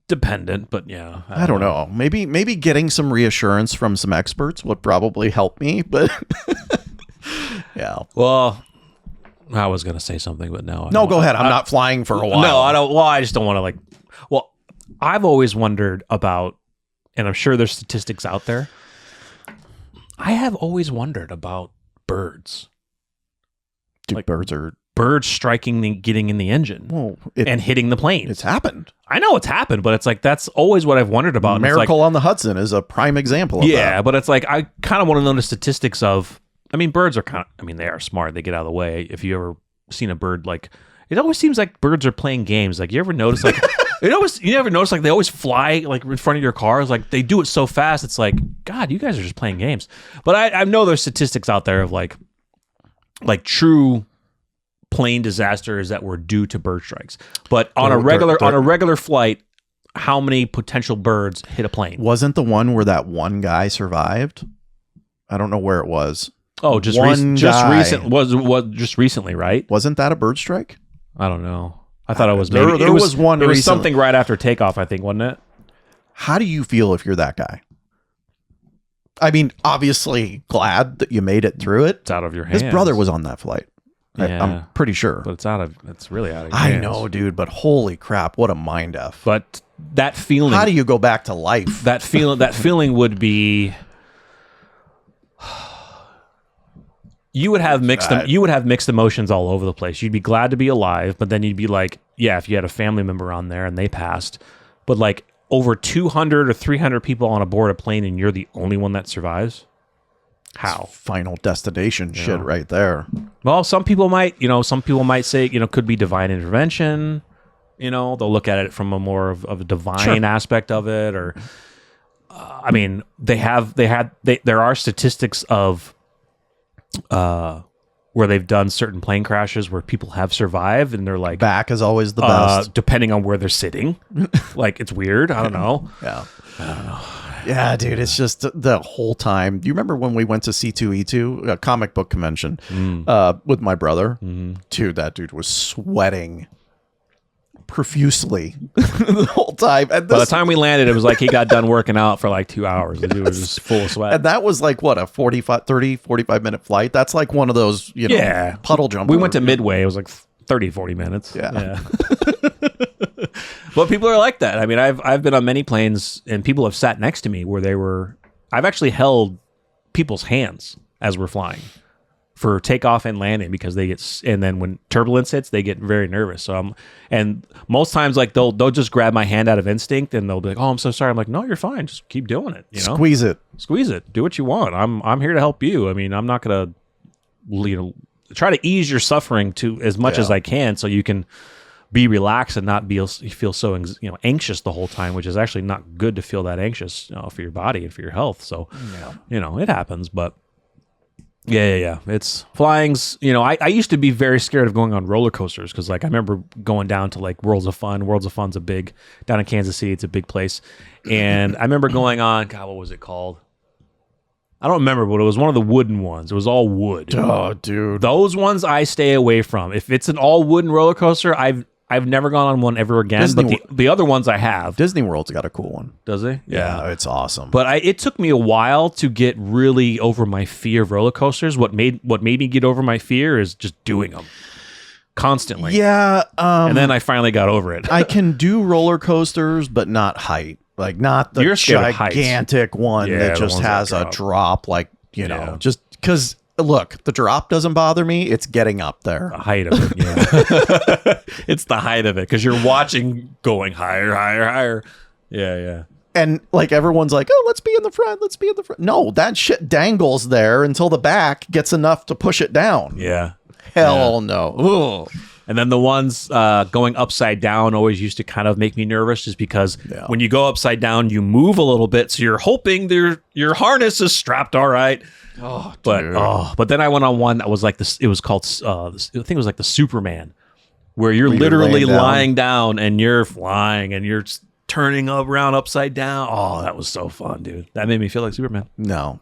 [SPEAKER 2] Dependent, but yeah.
[SPEAKER 1] I don't know. Maybe getting some reassurance from some experts would probably help me, but yeah.
[SPEAKER 2] Well, I was gonna say something, but no.
[SPEAKER 1] No, go ahead. I'm not flying for a while.
[SPEAKER 2] No, I don't. Well, I just don't want to like. Well, I've always wondered about, and I'm sure there's statistics out there. I have always wondered about birds.
[SPEAKER 1] Dude,
[SPEAKER 2] like,
[SPEAKER 1] birds
[SPEAKER 2] striking, getting in the engine, and hitting the plane.
[SPEAKER 1] It's happened.
[SPEAKER 2] I know it's happened, but it's like that's always what I've wondered about. And
[SPEAKER 1] Miracle
[SPEAKER 2] like,
[SPEAKER 1] on the Hudson is a prime example of that.
[SPEAKER 2] Yeah, but it's like I kind of want to know the statistics of. I mean, birds are kind of. I mean, they are smart. They get out of the way. If you ever seen a bird, like it always seems like birds are playing games. Like you ever notice, like you never notice, like they always fly like in front of your cars. Like they do it so fast. It's like, God, you guys are just playing games. But I know there's statistics out there of like true plane disasters that were due to bird strikes. But on a regular flight, how many potential birds hit a plane?
[SPEAKER 1] Wasn't the one where that one guy survived? I don't know where it was.
[SPEAKER 2] Oh, just recently, right?
[SPEAKER 1] Wasn't that a bird strike?
[SPEAKER 2] I don't know. I thought it was
[SPEAKER 1] there
[SPEAKER 2] maybe
[SPEAKER 1] was one.
[SPEAKER 2] It was
[SPEAKER 1] recently.
[SPEAKER 2] something right after takeoff, I think, wasn't it?
[SPEAKER 1] How do you feel if you're that guy? I mean, obviously glad that you made it through it.
[SPEAKER 2] It's out of your hands.
[SPEAKER 1] His brother was on that flight.
[SPEAKER 2] Yeah.
[SPEAKER 1] I'm pretty sure.
[SPEAKER 2] But it's really out of your
[SPEAKER 1] I
[SPEAKER 2] hands.
[SPEAKER 1] know, dude, but holy crap, what a mind F.
[SPEAKER 2] But that feeling.
[SPEAKER 1] How do you go back to life?
[SPEAKER 2] That feeling would be. You would have mixed emotions all over the place. You'd be glad to be alive, but then you'd be like, yeah, if you had a family member on there and they passed, but like over 200 or 300 people on a board a plane and you're the only one that survives. How?
[SPEAKER 1] It's Final Destination shit right there.
[SPEAKER 2] Well, some people might say, could be divine intervention. They'll look at it from a more of a divine aspect of it, or I mean, there are statistics of where they've done certain plane crashes where people have survived, and they're like,
[SPEAKER 1] back is always the best,
[SPEAKER 2] depending on where they're sitting. Like it's weird. I don't know.
[SPEAKER 1] Yeah, I don't know. Yeah, dude, it's just the whole time. Do you remember when we went to C2E2, a comic book convention, with my brother? Dude, that dude was sweating profusely the whole time. And
[SPEAKER 2] by the time we landed, it was like he got done working out for like 2 hours. He was just full of sweat.
[SPEAKER 1] And that was like, what, a 45 minute flight? That's like one of those, puddle jump.
[SPEAKER 2] We went to Midway. It was like 30, 40 minutes.
[SPEAKER 1] Yeah.
[SPEAKER 2] But people are like that. I mean, I've been on many planes and people have sat next to me where I've actually held people's hands as we're flying for takeoff and landing because and then when turbulence hits, they get very nervous. So and most times like they'll just grab my hand out of instinct and they'll be like, "Oh, I'm so sorry." I'm like, "No, you're fine. Just keep doing it.
[SPEAKER 1] Squeeze it.
[SPEAKER 2] Do what you want. I'm here to help you. I mean, I'm not gonna, try to ease your suffering to as much as I can so you can be relaxed and not feel so anxious the whole time, which is actually not good to feel that anxious for your body and for your health. So it happens, but. Yeah. It's flying's, I used to be very scared of going on roller coasters because like I remember going down to like Worlds of Fun. Worlds of Fun's down in Kansas City. It's a big place. And I remember going on, God, what was it called? I don't remember, but it was one of the wooden ones. It was all wood.
[SPEAKER 1] Oh, dude.
[SPEAKER 2] Those ones I stay away from. If it's an all wooden roller coaster, I've never gone on one ever again, but the other ones I have.
[SPEAKER 1] Disney World's got a cool one.
[SPEAKER 2] Does he?
[SPEAKER 1] Yeah, it's awesome.
[SPEAKER 2] But it took me a while to get really over my fear of roller coasters. What made me get over my fear is just doing them constantly.
[SPEAKER 1] Yeah.
[SPEAKER 2] And then I finally got over it.
[SPEAKER 1] I can do roller coasters, but not height. Like not the gigantic one that just has a drop, like, just because... Look, the drop doesn't bother me. It's getting up there.
[SPEAKER 2] The height of it, yeah. It's the height of it because you're watching going higher, higher, higher. Yeah.
[SPEAKER 1] And like everyone's like, oh, let's be in the front. Let's be in the front. No, that shit dangles there until the back gets enough to push it down.
[SPEAKER 2] Yeah.
[SPEAKER 1] Hell no. Ugh.
[SPEAKER 2] And then the ones going upside down always used to kind of make me nervous just because when you go upside down, you move a little bit. So you're hoping your harness is strapped all right.
[SPEAKER 1] Oh,
[SPEAKER 2] but then I went on one that was like this. It was called, I think it was like the Superman, where you're literally lying down and you're flying and you're turning around upside down. Oh, that was so fun, dude. That made me feel like Superman.
[SPEAKER 1] No.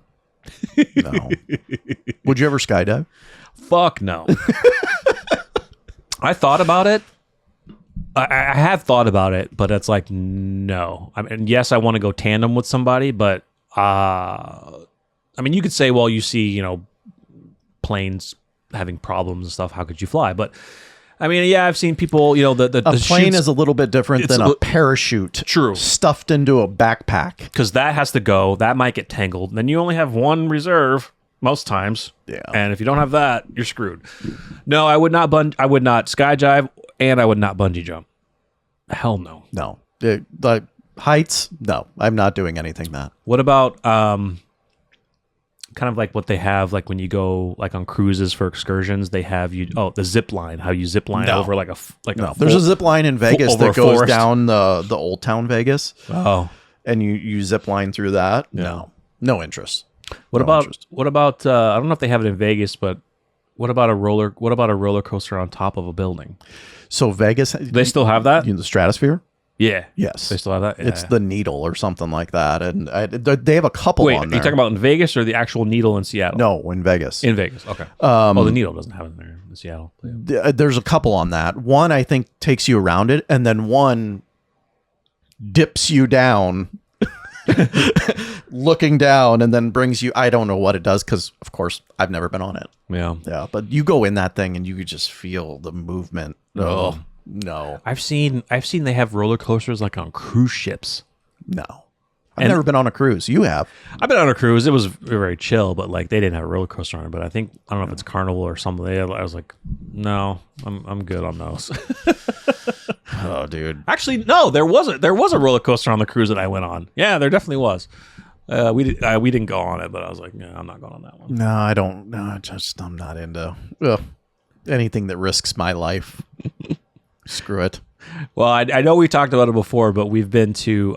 [SPEAKER 1] Would you ever skydive?
[SPEAKER 2] Fuck no. I thought about it. I have thought about it, but it's like no. I mean, yes, I want to go tandem with somebody, but I mean, you could say, well, you see, planes having problems and stuff. How could you fly? But I mean, yeah, I've seen people. The
[SPEAKER 1] plane
[SPEAKER 2] chutes-
[SPEAKER 1] is a little bit different than a parachute.
[SPEAKER 2] True.
[SPEAKER 1] Stuffed into a backpack.
[SPEAKER 2] because that has to go. That might get tangled. Then you only have one reserve most times.
[SPEAKER 1] Yeah.
[SPEAKER 2] And if you don't have that, you're screwed. No, I would not I would not skydive, and I would not bungee jump. Hell no.
[SPEAKER 1] No. The heights, no. I'm not doing anything that.
[SPEAKER 2] What about kind of like what they have like when you go like on cruises for excursions? They have the zip line. How you zip line
[SPEAKER 1] No.
[SPEAKER 2] over like a
[SPEAKER 1] No. There's a zip line in Vegas
[SPEAKER 2] over
[SPEAKER 1] that
[SPEAKER 2] a
[SPEAKER 1] goes
[SPEAKER 2] forest.
[SPEAKER 1] down the Old Town Vegas,
[SPEAKER 2] Oh.
[SPEAKER 1] and you zip line through that. No interest.
[SPEAKER 2] What
[SPEAKER 1] No
[SPEAKER 2] about
[SPEAKER 1] interest.
[SPEAKER 2] I don't know if they have it in Vegas, but what about a roller coaster on top of a building?
[SPEAKER 1] So Vegas,
[SPEAKER 2] They still have that?
[SPEAKER 1] the Stratosphere.
[SPEAKER 2] Yeah.
[SPEAKER 1] Yes,
[SPEAKER 2] They still have that?
[SPEAKER 1] It's
[SPEAKER 2] Yeah.
[SPEAKER 1] the Needle or something like that, and they have a couple
[SPEAKER 2] Wait,
[SPEAKER 1] on
[SPEAKER 2] are
[SPEAKER 1] there.
[SPEAKER 2] you talking about in Vegas or the actual Needle in Seattle?
[SPEAKER 1] No, in Vegas.
[SPEAKER 2] In Vegas. Okay. Well, the Needle doesn't have it there in Seattle.
[SPEAKER 1] There's a couple on that. One I think takes you around it, and then one dips you down, looking down, and then brings you. I don't know what it does because, of course, I've never been on it.
[SPEAKER 2] Yeah.
[SPEAKER 1] Yeah, but you go in that thing and you could just feel the movement. Oh no,
[SPEAKER 2] I've seen they have roller coasters like on cruise ships.
[SPEAKER 1] no. I've never been on a cruise. You have.
[SPEAKER 2] I've been on a cruise. It was very chill, but like they didn't have a roller coaster on it. But I don't know if it's Carnival or something. I was like, no, I'm good on those.
[SPEAKER 1] Oh, dude.
[SPEAKER 2] Actually, no, there was a roller coaster on the cruise that I went on. Yeah, there definitely was. We didn't go on it, but I was like, yeah, I'm not going on that one.
[SPEAKER 1] No, I don't. No, I'm not into anything that risks my life. Screw it.
[SPEAKER 2] Well, I know we talked about it before, but we've been to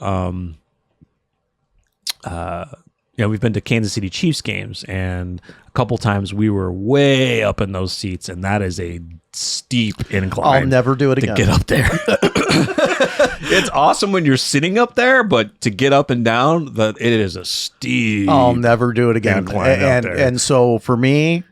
[SPEAKER 2] we've been to Kansas City Chiefs games, and a couple times we were way up in those seats, and that is a steep incline.
[SPEAKER 1] I'll never do it
[SPEAKER 2] to
[SPEAKER 1] again.
[SPEAKER 2] get up there. It's awesome when you're sitting up there, but to get up and down, it is a steep.
[SPEAKER 1] I'll never do it again.
[SPEAKER 2] incline up there.
[SPEAKER 1] And so for me,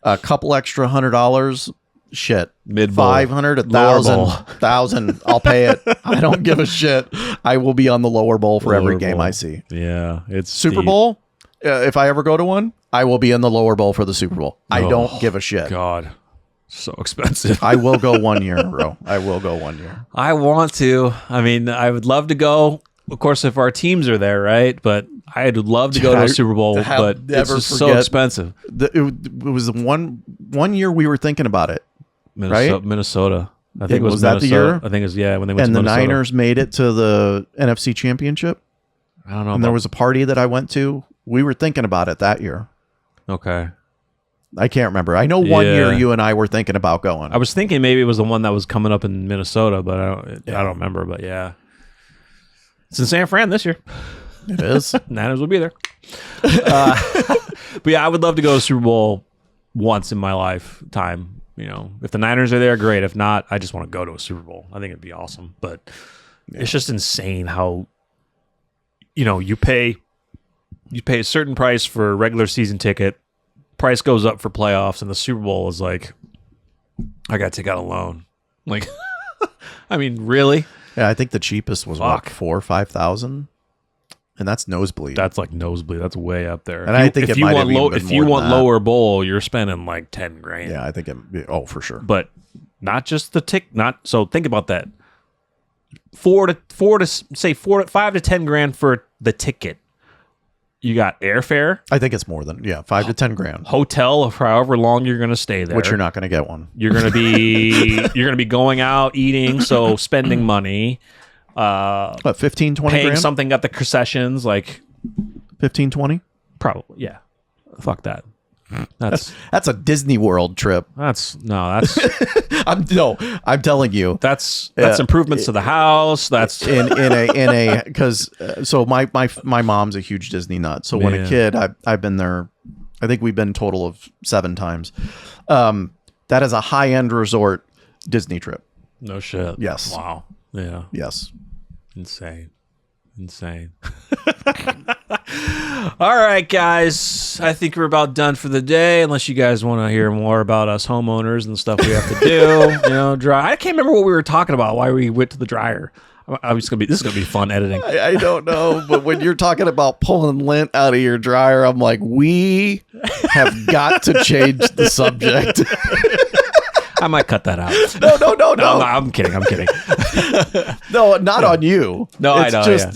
[SPEAKER 1] a couple extra $100, shit,
[SPEAKER 2] Mid-bowl.
[SPEAKER 1] 500,
[SPEAKER 2] Lower bowl.
[SPEAKER 1] 1,000. I'll pay it. I don't give a shit. I will be on the lower bowl for every
[SPEAKER 2] Lower
[SPEAKER 1] game
[SPEAKER 2] bowl.
[SPEAKER 1] I see.
[SPEAKER 2] Yeah, it's
[SPEAKER 1] Super
[SPEAKER 2] steep.
[SPEAKER 1] Bowl. If I ever go to one, I will be in the lower bowl for the Super Bowl. I don't give a shit.
[SPEAKER 2] God, so expensive.
[SPEAKER 1] I will go 1 year in a row. I will go 1 year.
[SPEAKER 2] I want to. I mean, I would love to go. Of course, if our teams are there, right? But I'd love to go to a Super Bowl,
[SPEAKER 1] I'll
[SPEAKER 2] but it's
[SPEAKER 1] never
[SPEAKER 2] just so
[SPEAKER 1] forget-
[SPEAKER 2] expensive.
[SPEAKER 1] It was the one year we were thinking about it.
[SPEAKER 2] Minnesota. I think it was
[SPEAKER 1] that the
[SPEAKER 2] Minnesota.
[SPEAKER 1] year?
[SPEAKER 2] I think it was, when they went
[SPEAKER 1] And
[SPEAKER 2] to
[SPEAKER 1] the
[SPEAKER 2] Minnesota.
[SPEAKER 1] Niners made it to the NFC Championship.
[SPEAKER 2] I don't know.
[SPEAKER 1] And there was a party that I went to. We were thinking about it that year.
[SPEAKER 2] Okay.
[SPEAKER 1] I can't remember. I know one
[SPEAKER 2] Yeah.
[SPEAKER 1] year you and I were thinking about going.
[SPEAKER 2] I was thinking maybe it was the one that was coming up in Minnesota, but I don't remember. But yeah, it's in San Fran this year.
[SPEAKER 1] It is.
[SPEAKER 2] Niners will be there. But yeah, I would love to go to Super Bowl once in my lifetime. If the Niners are there, great. If not, I just want to go to a Super Bowl. I think it'd be awesome. But it's just insane how you pay a certain price for a regular season ticket. Price goes up for playoffs, and the Super Bowl is like, I got to take out a loan. Like, I mean, really?
[SPEAKER 1] Yeah, I think the cheapest was what,
[SPEAKER 2] Fuck.
[SPEAKER 1] 4,000 or 5,000, and that's nosebleed.
[SPEAKER 2] That's like nosebleed. That's way up there.
[SPEAKER 1] And I think it might have even been
[SPEAKER 2] if you
[SPEAKER 1] more
[SPEAKER 2] want
[SPEAKER 1] than that.
[SPEAKER 2] lower bowl, you're spending like $10,000.
[SPEAKER 1] Yeah, I think it. Oh, for sure.
[SPEAKER 2] But not just the tick. Not so. Think about that. 5 to 10 grand for the ticket. You got airfare,
[SPEAKER 1] I think it's more than 5 to 10 grand,
[SPEAKER 2] hotel for however long you're going to stay there.
[SPEAKER 1] which you're not going to get one.
[SPEAKER 2] You're going to be going out eating, so spending money.
[SPEAKER 1] What, 15, 20
[SPEAKER 2] Paying
[SPEAKER 1] grand?
[SPEAKER 2] something at the concessions, like
[SPEAKER 1] 15, 20?
[SPEAKER 2] probably, yeah. Fuck that. That's
[SPEAKER 1] That's a Disney World trip.
[SPEAKER 2] that's
[SPEAKER 1] I'm telling you.
[SPEAKER 2] that's improvements to the house. That's
[SPEAKER 1] in a because so my mom's a huge Disney nut. So when a
[SPEAKER 2] Man.
[SPEAKER 1] kid, I've been there. I think we've been total of 7 times. That is a high end resort Disney trip.
[SPEAKER 2] no shit.
[SPEAKER 1] Yes.
[SPEAKER 2] Wow. Yeah.
[SPEAKER 1] Yes.
[SPEAKER 2] Insane. All right, guys. I think we're about done for the day. Unless you guys want to hear more about us homeowners and the stuff we have to do. Dry. I can't remember what we were talking about. Why we went to the dryer. This is gonna be fun editing.
[SPEAKER 1] I don't know, but when you're talking about pulling lint out of your dryer, I'm like, we have got to change the subject.
[SPEAKER 2] I might cut that out.
[SPEAKER 1] No.
[SPEAKER 2] I'm kidding.
[SPEAKER 1] No, not on you.
[SPEAKER 2] No,
[SPEAKER 1] it's
[SPEAKER 2] I know,
[SPEAKER 1] just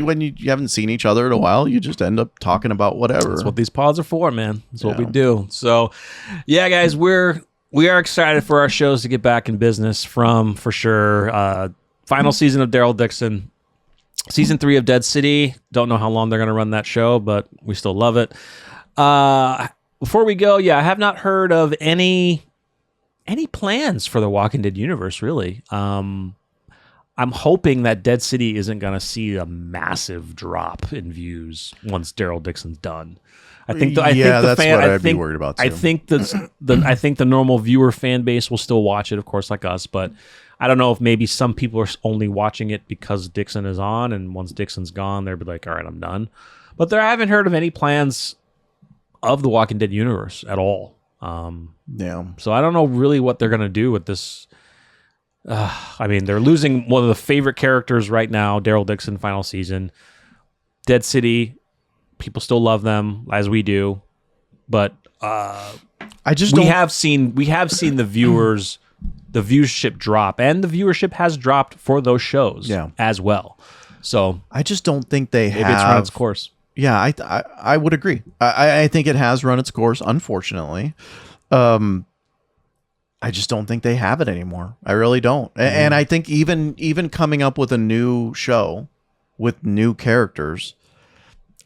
[SPEAKER 1] when you haven't seen each other in a while, you just end up talking about whatever.
[SPEAKER 2] That's what these pods are for, man. That's what we do. So, yeah, guys, we are excited for our shows to get back in business for sure. Final season of Daryl Dixon, season 3 of Dead City. Don't know how long they're going to run that show, but we still love it. Before we go, I have not heard of any plans for the Walking Dead universe, really. I'm hoping that Dead City isn't going to see a massive drop in views once Daryl Dixon's done. I think what I'd be worried about too. I think the normal viewer fan base will still watch it, of course, like us. But I don't know if maybe some people are only watching it because Dixon is on, and once Dixon's gone, they'll be like, "All right, I'm done." But I haven't heard of any plans of the Walking Dead universe at all. So I don't know really what they're gonna do with this. I mean, they're losing one of the favorite characters right now, Daryl Dixon, final season. Dead City. People still love them as we do, but we have seen the viewership drop, and the viewership has dropped for those shows as well. So
[SPEAKER 1] I just don't think maybe
[SPEAKER 2] it's run its course.
[SPEAKER 1] Yeah, I would agree. I think it has run its course, unfortunately. I just don't think they have it anymore. I really don't. And I think even coming up with a new show with new characters,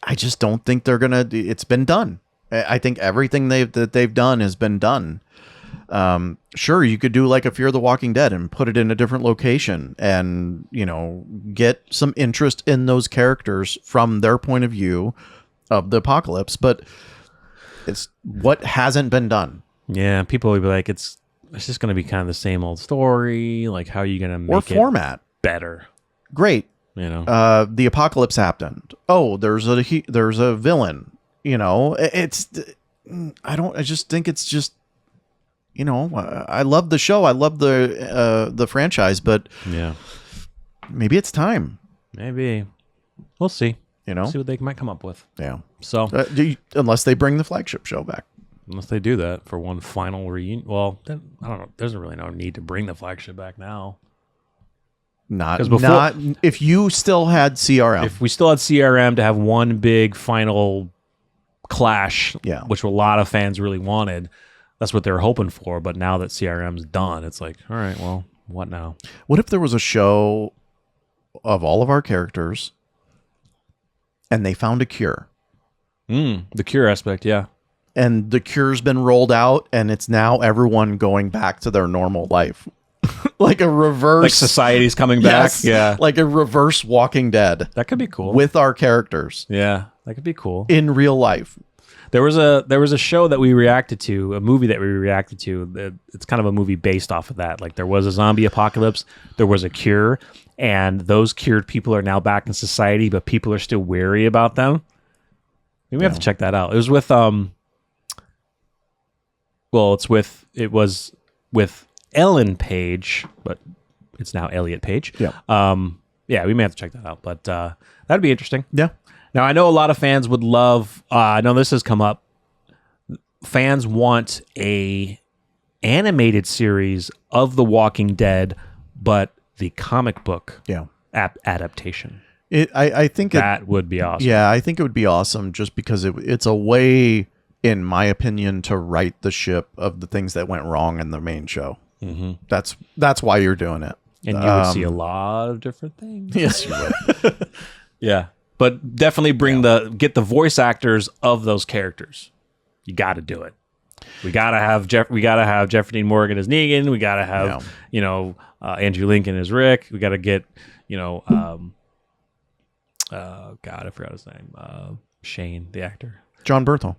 [SPEAKER 1] I just don't think they're gonna. It's been done. I think everything they've done has been done. Sure, you could do like a Fear the Walking Dead and put it in a different location, and get some interest in those characters from their point of view of the apocalypse. But it's what hasn't been done.
[SPEAKER 2] Yeah, people will be like, it's just going to be kind of the same old story. Like, how are you going to make
[SPEAKER 1] format
[SPEAKER 2] better?
[SPEAKER 1] Great. The apocalypse happened. Oh, there's a villain. I just think it's just, I love the show. I love the franchise, but maybe it's time.
[SPEAKER 2] Maybe we'll see.
[SPEAKER 1] See
[SPEAKER 2] what they might come up with.
[SPEAKER 1] Yeah.
[SPEAKER 2] So
[SPEAKER 1] unless they bring the flagship show back.
[SPEAKER 2] Unless they do that for one final reunion. Well, then, I don't know. There's really no need to bring the flagship back now.
[SPEAKER 1] Not if you still had CRM.
[SPEAKER 2] If we still had CRM to have one big final clash, which a lot of fans really wanted, that's what they were hoping for. But now that CRM's done, it's like, all right, well, what now?
[SPEAKER 1] What if there was a show of all of our characters and they found a cure?
[SPEAKER 2] The cure aspect, yeah.
[SPEAKER 1] And the cure's been rolled out, and it's now everyone going back to their normal life. Like a reverse,
[SPEAKER 2] like society's coming back. Yeah,
[SPEAKER 1] like a reverse Walking Dead.
[SPEAKER 2] That could be cool
[SPEAKER 1] with our characters.
[SPEAKER 2] Yeah, that could be cool
[SPEAKER 1] in real life.
[SPEAKER 2] There was a show that we reacted to, a movie that we reacted to. It's kind of a movie based off of that. Like there was a zombie apocalypse, there was a cure, and those cured people are now back in society, but people are still wary about them. Maybe we have to check that out. It was with it was with Ellen Page, but it's now Elliot Page.
[SPEAKER 1] Yeah.
[SPEAKER 2] We may have to check that out, but that'd be interesting.
[SPEAKER 1] Yeah.
[SPEAKER 2] Now, I know a lot of fans would love, I know this has come up, fans want a animated series of The Walking Dead, but the comic book adaptation.
[SPEAKER 1] I think
[SPEAKER 2] that would be awesome.
[SPEAKER 1] Yeah, I think it would be awesome just because it's a way, in my opinion, to right the ship of the things that went wrong in the main show.
[SPEAKER 2] Mm-hmm.
[SPEAKER 1] That's why you're doing it.
[SPEAKER 2] And you would see a lot of different things.
[SPEAKER 1] Yes, you would.
[SPEAKER 2] Yeah. But definitely get the voice actors of those characters. You got to do it. We got to have Jeffrey Dean Morgan as Negan. We got to have Andrew Lincoln as Rick. We got to get God, I forgot his name. Shane, the actor.
[SPEAKER 1] John Berthel.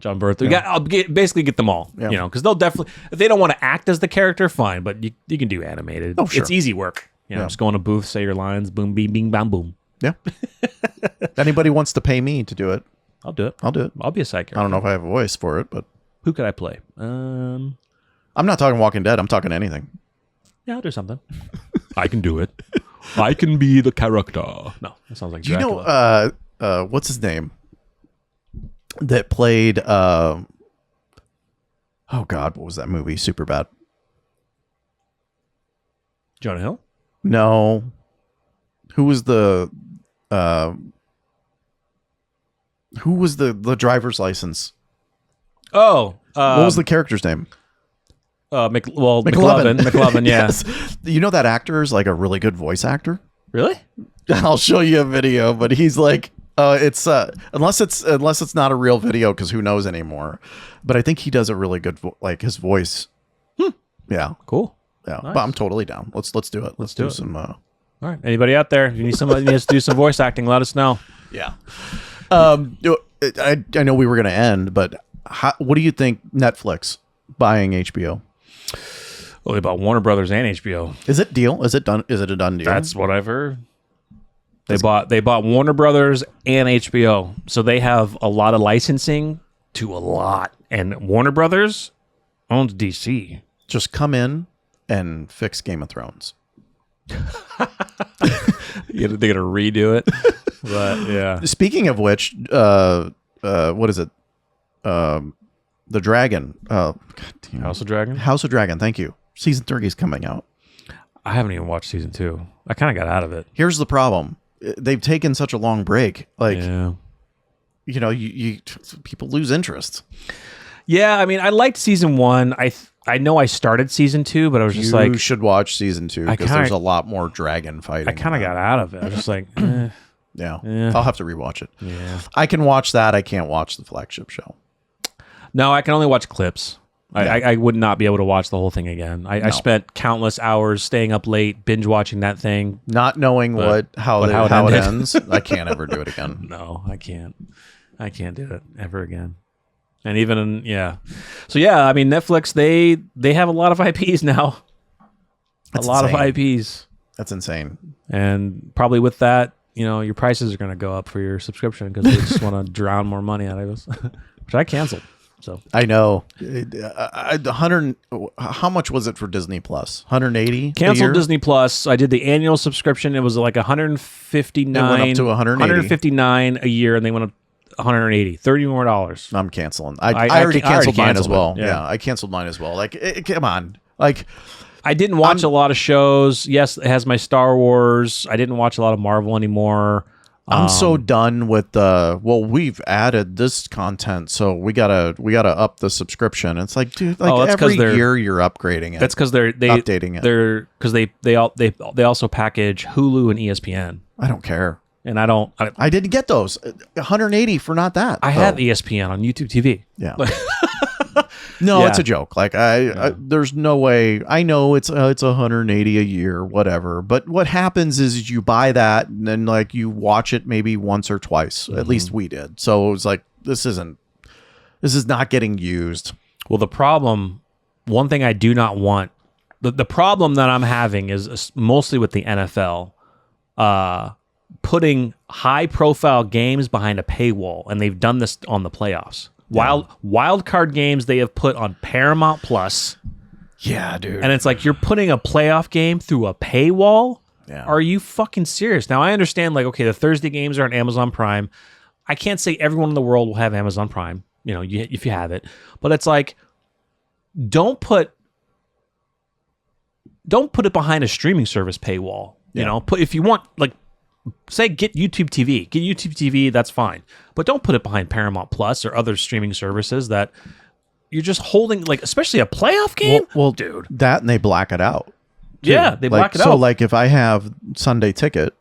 [SPEAKER 2] I'll basically get them all.
[SPEAKER 1] Yeah.
[SPEAKER 2] Because they'll definitely, if they don't want to act as the character, fine. But you can do animated.
[SPEAKER 1] Oh, sure.
[SPEAKER 2] It's easy work. Just go in a booth, say your lines, boom, bing, bing, bam, boom.
[SPEAKER 1] Yeah. Anybody wants to pay me to do it,
[SPEAKER 2] I'll do it.
[SPEAKER 1] I'll do it.
[SPEAKER 2] I'll be a side character.
[SPEAKER 1] I don't know if I have a voice for it, but
[SPEAKER 2] Who could I play?
[SPEAKER 1] I'm not talking Walking Dead. I'm talking anything.
[SPEAKER 2] Yeah, I'll do something. I can do it. I can be the character. No, that sounds like
[SPEAKER 1] Do you
[SPEAKER 2] Dracula.
[SPEAKER 1] know what's his name that played oh God, what was that movie? Super bad.
[SPEAKER 2] Jonah Hill?
[SPEAKER 1] No. Who was the driver's license?
[SPEAKER 2] Oh,
[SPEAKER 1] What was the character's name?
[SPEAKER 2] McLovin, yeah.
[SPEAKER 1] Yes. You know that actor is like a really good voice actor?
[SPEAKER 2] Really?
[SPEAKER 1] I'll show you a video, but he's like it's unless it's not a real video, because who knows anymore. But I think he does a really good like his voice. Yeah.
[SPEAKER 2] Cool.
[SPEAKER 1] Yeah.
[SPEAKER 2] Nice.
[SPEAKER 1] But I'm totally down. Let's do it. Let's do
[SPEAKER 2] it.
[SPEAKER 1] some
[SPEAKER 2] All right. Anybody out there, if you need somebody who needs to do some voice acting, let us know.
[SPEAKER 1] yeah. I know we were going to end, but what do you think Netflix buying HBO?
[SPEAKER 2] Well, they bought Warner Brothers and HBO.
[SPEAKER 1] Is it deal? Is it done? Is it a done deal?
[SPEAKER 2] That's what I've heard. They bought Warner Brothers and HBO, so they have a lot of licensing to a lot. And Warner Brothers owns DC.
[SPEAKER 1] just come in and fix Game of Thrones.
[SPEAKER 2] They're gonna redo it, but yeah.
[SPEAKER 1] Speaking of which, what is it? The Dragon. God damn.
[SPEAKER 2] House of Dragon.
[SPEAKER 1] House of Dragon. Thank you. Season 3 is coming out.
[SPEAKER 2] I haven't even watched season 2. I kind of got out of it.
[SPEAKER 1] Here's the problem. They've taken such a long break. Like,
[SPEAKER 2] Yeah.
[SPEAKER 1] you know, you people lose interest.
[SPEAKER 2] Yeah, I mean, I liked season 1. I know I started season 2, but I was just
[SPEAKER 1] You should watch season 2
[SPEAKER 2] I
[SPEAKER 1] because
[SPEAKER 2] kinda-
[SPEAKER 1] there's a lot more dragon fighting.
[SPEAKER 2] I kind of got out of it. I was just like, eh.
[SPEAKER 1] Yeah. I'll have to rewatch it.
[SPEAKER 2] Yeah.
[SPEAKER 1] I can watch that. I can't watch the flagship show.
[SPEAKER 2] No, I can only watch clips. I would not be able to watch the whole thing again. I spent countless hours staying up late, binge watching that thing.
[SPEAKER 1] Not knowing how it
[SPEAKER 2] ended.
[SPEAKER 1] ends, I can't ever do it again.
[SPEAKER 2] No, I can't. I can't do it ever again. And even so yeah, I mean Netflix they have a lot of IPs now.
[SPEAKER 1] That's
[SPEAKER 2] a lot
[SPEAKER 1] insane.
[SPEAKER 2] of IPs,
[SPEAKER 1] That's insane.
[SPEAKER 2] and probably with that, your prices are going to go up for your subscription because they just want to drown more money out of us, which I canceled. So
[SPEAKER 1] I know. 100. How much was it for Disney Plus? 180.
[SPEAKER 2] canceled Disney Plus. I did the annual subscription. It was like 159.
[SPEAKER 1] It went up to 180.
[SPEAKER 2] 159 a year, and they went up 180. $30 more.
[SPEAKER 1] I'm canceling. I already canceled mine as
[SPEAKER 2] canceled
[SPEAKER 1] well.
[SPEAKER 2] it. Yeah.
[SPEAKER 1] I canceled mine as well. Like, come on. Like,
[SPEAKER 2] I didn't watch a lot of shows. Yes, it has my Star Wars. I didn't watch a lot of Marvel anymore.
[SPEAKER 1] I'm so done with we've added this content, so we gotta up the subscription. It's like, dude, like
[SPEAKER 2] that's 'cause
[SPEAKER 1] every year you're upgrading it.
[SPEAKER 2] That's because they're
[SPEAKER 1] updating it.
[SPEAKER 2] They're because they also package Hulu and ESPN,
[SPEAKER 1] I don't care.
[SPEAKER 2] and I
[SPEAKER 1] didn't get those. 180 for not that.
[SPEAKER 2] I have ESPN on YouTube TV.
[SPEAKER 1] Yeah. No,
[SPEAKER 2] Yeah.
[SPEAKER 1] it's a joke. Like I there's no way. I know it's 180 a year, whatever. But what happens is you buy that and then like you watch it maybe once or twice. At least we did. So it was like this is not getting used.
[SPEAKER 2] Well, the problem, one thing I do not want, the problem that I'm having is mostly with the NFL, putting high profile games behind a paywall, and they've done this on the playoffs. Wild card games they have put on Paramount Plus.
[SPEAKER 1] Yeah, dude.
[SPEAKER 2] And it's like you're putting a playoff game through a paywall?
[SPEAKER 1] Yeah.
[SPEAKER 2] Are you fucking serious? Now I understand, like, okay, the Thursday games are on Amazon Prime. I can't say everyone in the world will have Amazon Prime, if you have it. But it's like, don't put it behind a streaming service paywall. If you want, like, say get YouTube TV. Get YouTube TV, that's fine. But don't put it behind Paramount Plus or other streaming services that you're just holding, like, especially a playoff game.
[SPEAKER 1] Well,
[SPEAKER 2] dude.
[SPEAKER 1] that and they black it out. too.
[SPEAKER 2] Yeah, they black it out.
[SPEAKER 1] So like if I have Sunday Ticket,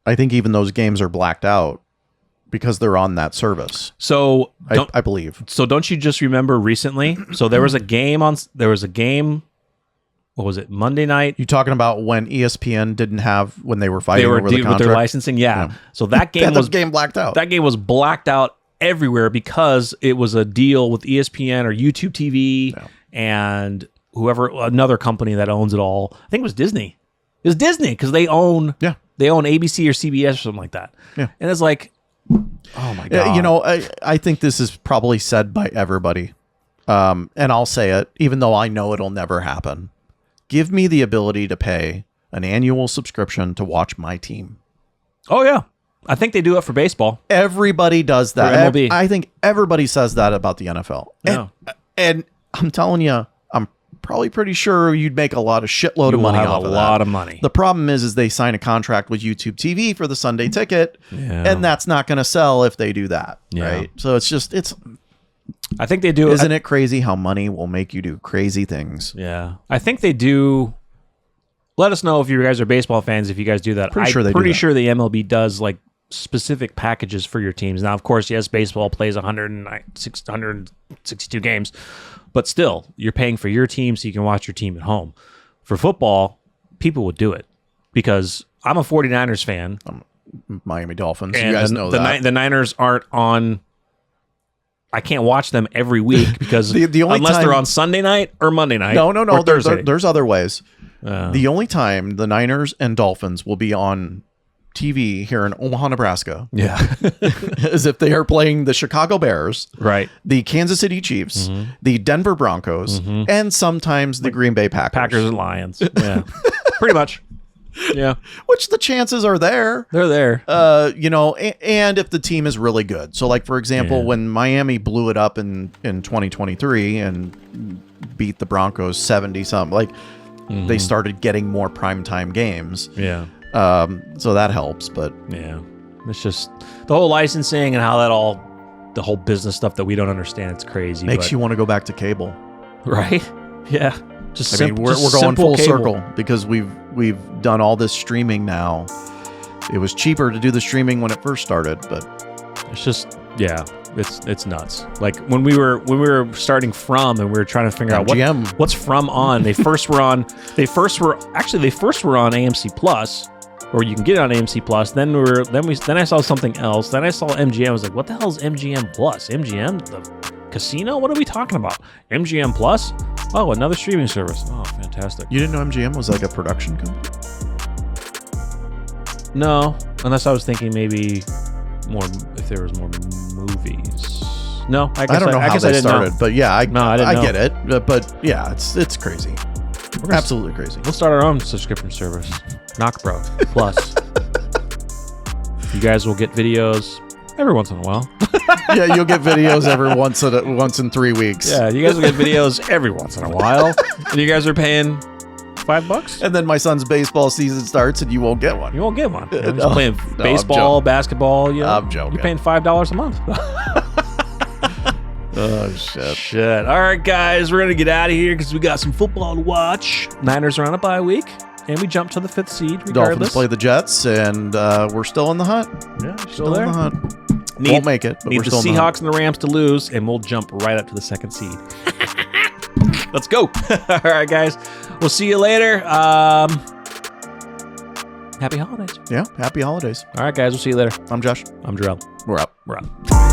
[SPEAKER 1] I think even those games are blacked out because they're on that service.
[SPEAKER 2] So
[SPEAKER 1] I believe.
[SPEAKER 2] So don't you just remember recently? So there was a game what was it, Monday night?
[SPEAKER 1] You talking about when ESPN didn't have when they were fighting
[SPEAKER 2] They were
[SPEAKER 1] over the
[SPEAKER 2] with
[SPEAKER 1] contract?
[SPEAKER 2] their licensing, yeah. So that game
[SPEAKER 1] That game blacked out.
[SPEAKER 2] That game was blacked out everywhere because it was a deal with ESPN or YouTube TV and whoever, another company that owns it all. I think it was Disney. It was Disney because they own They own ABC or CBS or something like that.
[SPEAKER 1] Yeah.
[SPEAKER 2] And it's like, oh my God.
[SPEAKER 1] You know, I think this is probably said by everybody. And I'll say it, even though I know it'll never happen. Give me the ability to pay an annual subscription to watch my team.
[SPEAKER 2] Oh, yeah. I think they do it for baseball.
[SPEAKER 1] Everybody does that.
[SPEAKER 2] For MLB.
[SPEAKER 1] I think everybody says that about the NFL.
[SPEAKER 2] Yeah.
[SPEAKER 1] And I'm telling you, I'm probably pretty sure you'd make a lot of shitload
[SPEAKER 2] You
[SPEAKER 1] of
[SPEAKER 2] will
[SPEAKER 1] money
[SPEAKER 2] have
[SPEAKER 1] off
[SPEAKER 2] a
[SPEAKER 1] of
[SPEAKER 2] lot
[SPEAKER 1] that.
[SPEAKER 2] of money.
[SPEAKER 1] The problem is they sign a contract with YouTube TV for the Sunday ticket, and that's not going to sell if they do that, right? So it's.
[SPEAKER 2] I think they do.
[SPEAKER 1] Isn't it crazy how money will make you do crazy things?
[SPEAKER 2] Yeah. I think they do. Let us know if you guys are baseball fans, if you guys do that.
[SPEAKER 1] Pretty sure they do
[SPEAKER 2] pretty
[SPEAKER 1] that.
[SPEAKER 2] sure the MLB does like specific packages for your teams. Now, of course, yes, baseball plays 162 games, but still, you're paying for your team so you can watch your team at home. For football, people would do it because I'm a 49ers fan.
[SPEAKER 1] Miami Dolphins,
[SPEAKER 2] And
[SPEAKER 1] you guys know that.
[SPEAKER 2] the Niners aren't on. I can't watch them every week because
[SPEAKER 1] The only
[SPEAKER 2] unless
[SPEAKER 1] time-
[SPEAKER 2] they're on Sunday night or Monday night.
[SPEAKER 1] No.
[SPEAKER 2] or Thursday.
[SPEAKER 1] There's other ways. The only time the Niners and Dolphins will be on TV here in Omaha, Nebraska,
[SPEAKER 2] Yeah.
[SPEAKER 1] is if they are playing the Chicago Bears,
[SPEAKER 2] Right.
[SPEAKER 1] the Kansas City Chiefs, the Denver Broncos, and sometimes the Green Bay Packers.
[SPEAKER 2] Packers and Lions. Yeah. Pretty much. Yeah.
[SPEAKER 1] Which the chances are there.
[SPEAKER 2] They're there.
[SPEAKER 1] You know, and if the team is really good. So, like, for example, when Miami blew it up in 2023 and beat the Broncos 70-something, like, they started getting more primetime games.
[SPEAKER 2] Yeah.
[SPEAKER 1] So that helps, but
[SPEAKER 2] Yeah. It's just the whole licensing and how that all, the whole business stuff that we don't understand. It's crazy.
[SPEAKER 1] makes you want to go back to cable.
[SPEAKER 2] Right? Yeah. Just
[SPEAKER 1] I mean, we're going
[SPEAKER 2] simple
[SPEAKER 1] full
[SPEAKER 2] cable.
[SPEAKER 1] circle because we've done all this streaming now. It was cheaper to do the streaming when it first started, but
[SPEAKER 2] It's just, yeah, it's nuts. Like when we were starting From and we were trying to figure out
[SPEAKER 1] MGM.
[SPEAKER 2] what's From on. They first were on AMC Plus, or you can get it on AMC Plus. Then I saw something else. Then I saw MGM. I was like, what the hell is MGM Plus? MGM the casino? What are we talking about? MGM Plus? Oh, another streaming service. Oh, fantastic.
[SPEAKER 1] you didn't know MGM was like a production company?
[SPEAKER 2] No, unless I was thinking maybe more if there was more movies. No, I guess
[SPEAKER 1] I don't know how
[SPEAKER 2] guess
[SPEAKER 1] they
[SPEAKER 2] I didn't
[SPEAKER 1] started,
[SPEAKER 2] know.
[SPEAKER 1] but yeah, I
[SPEAKER 2] No, I didn't know.
[SPEAKER 1] get it. But yeah, it's crazy. Absolutely crazy.
[SPEAKER 2] We'll start our own subscription service, NocBro Plus. You guys will get videos every once in a while.
[SPEAKER 1] Yeah, you'll get videos every once in 3 weeks.
[SPEAKER 2] Yeah, you guys will get videos every once in a while, and you guys are paying $5.
[SPEAKER 1] And then my son's baseball season starts, and you won't get one.
[SPEAKER 2] You won't get one. You're just
[SPEAKER 1] No,
[SPEAKER 2] playing
[SPEAKER 1] I'm
[SPEAKER 2] baseball,
[SPEAKER 1] joking.
[SPEAKER 2] basketball. You know,
[SPEAKER 1] I'm joking.
[SPEAKER 2] You're paying $5 a month.
[SPEAKER 1] Oh shit.
[SPEAKER 2] Shit. All right, guys, we're gonna get out of here because we got some football to watch. Niners are on a bye week, and we jump to the 5th seed
[SPEAKER 1] Dolphins
[SPEAKER 2] regardless.
[SPEAKER 1] play the Jets, and we're still in the hunt.
[SPEAKER 2] Yeah,
[SPEAKER 1] Still in the hunt.
[SPEAKER 2] Need-
[SPEAKER 1] Won't make it, but
[SPEAKER 2] Need
[SPEAKER 1] we're
[SPEAKER 2] the
[SPEAKER 1] still in the hunt.
[SPEAKER 2] Seahawks and the Rams to lose, and we'll jump right up to the 2nd seed. Let's go. All right, guys. We'll see you later. Happy holidays.
[SPEAKER 1] Yeah, happy holidays.
[SPEAKER 2] All right, guys. We'll see you later.
[SPEAKER 1] I'm Josh.
[SPEAKER 2] I'm Jarrell.
[SPEAKER 1] We're up.
[SPEAKER 2] We're out.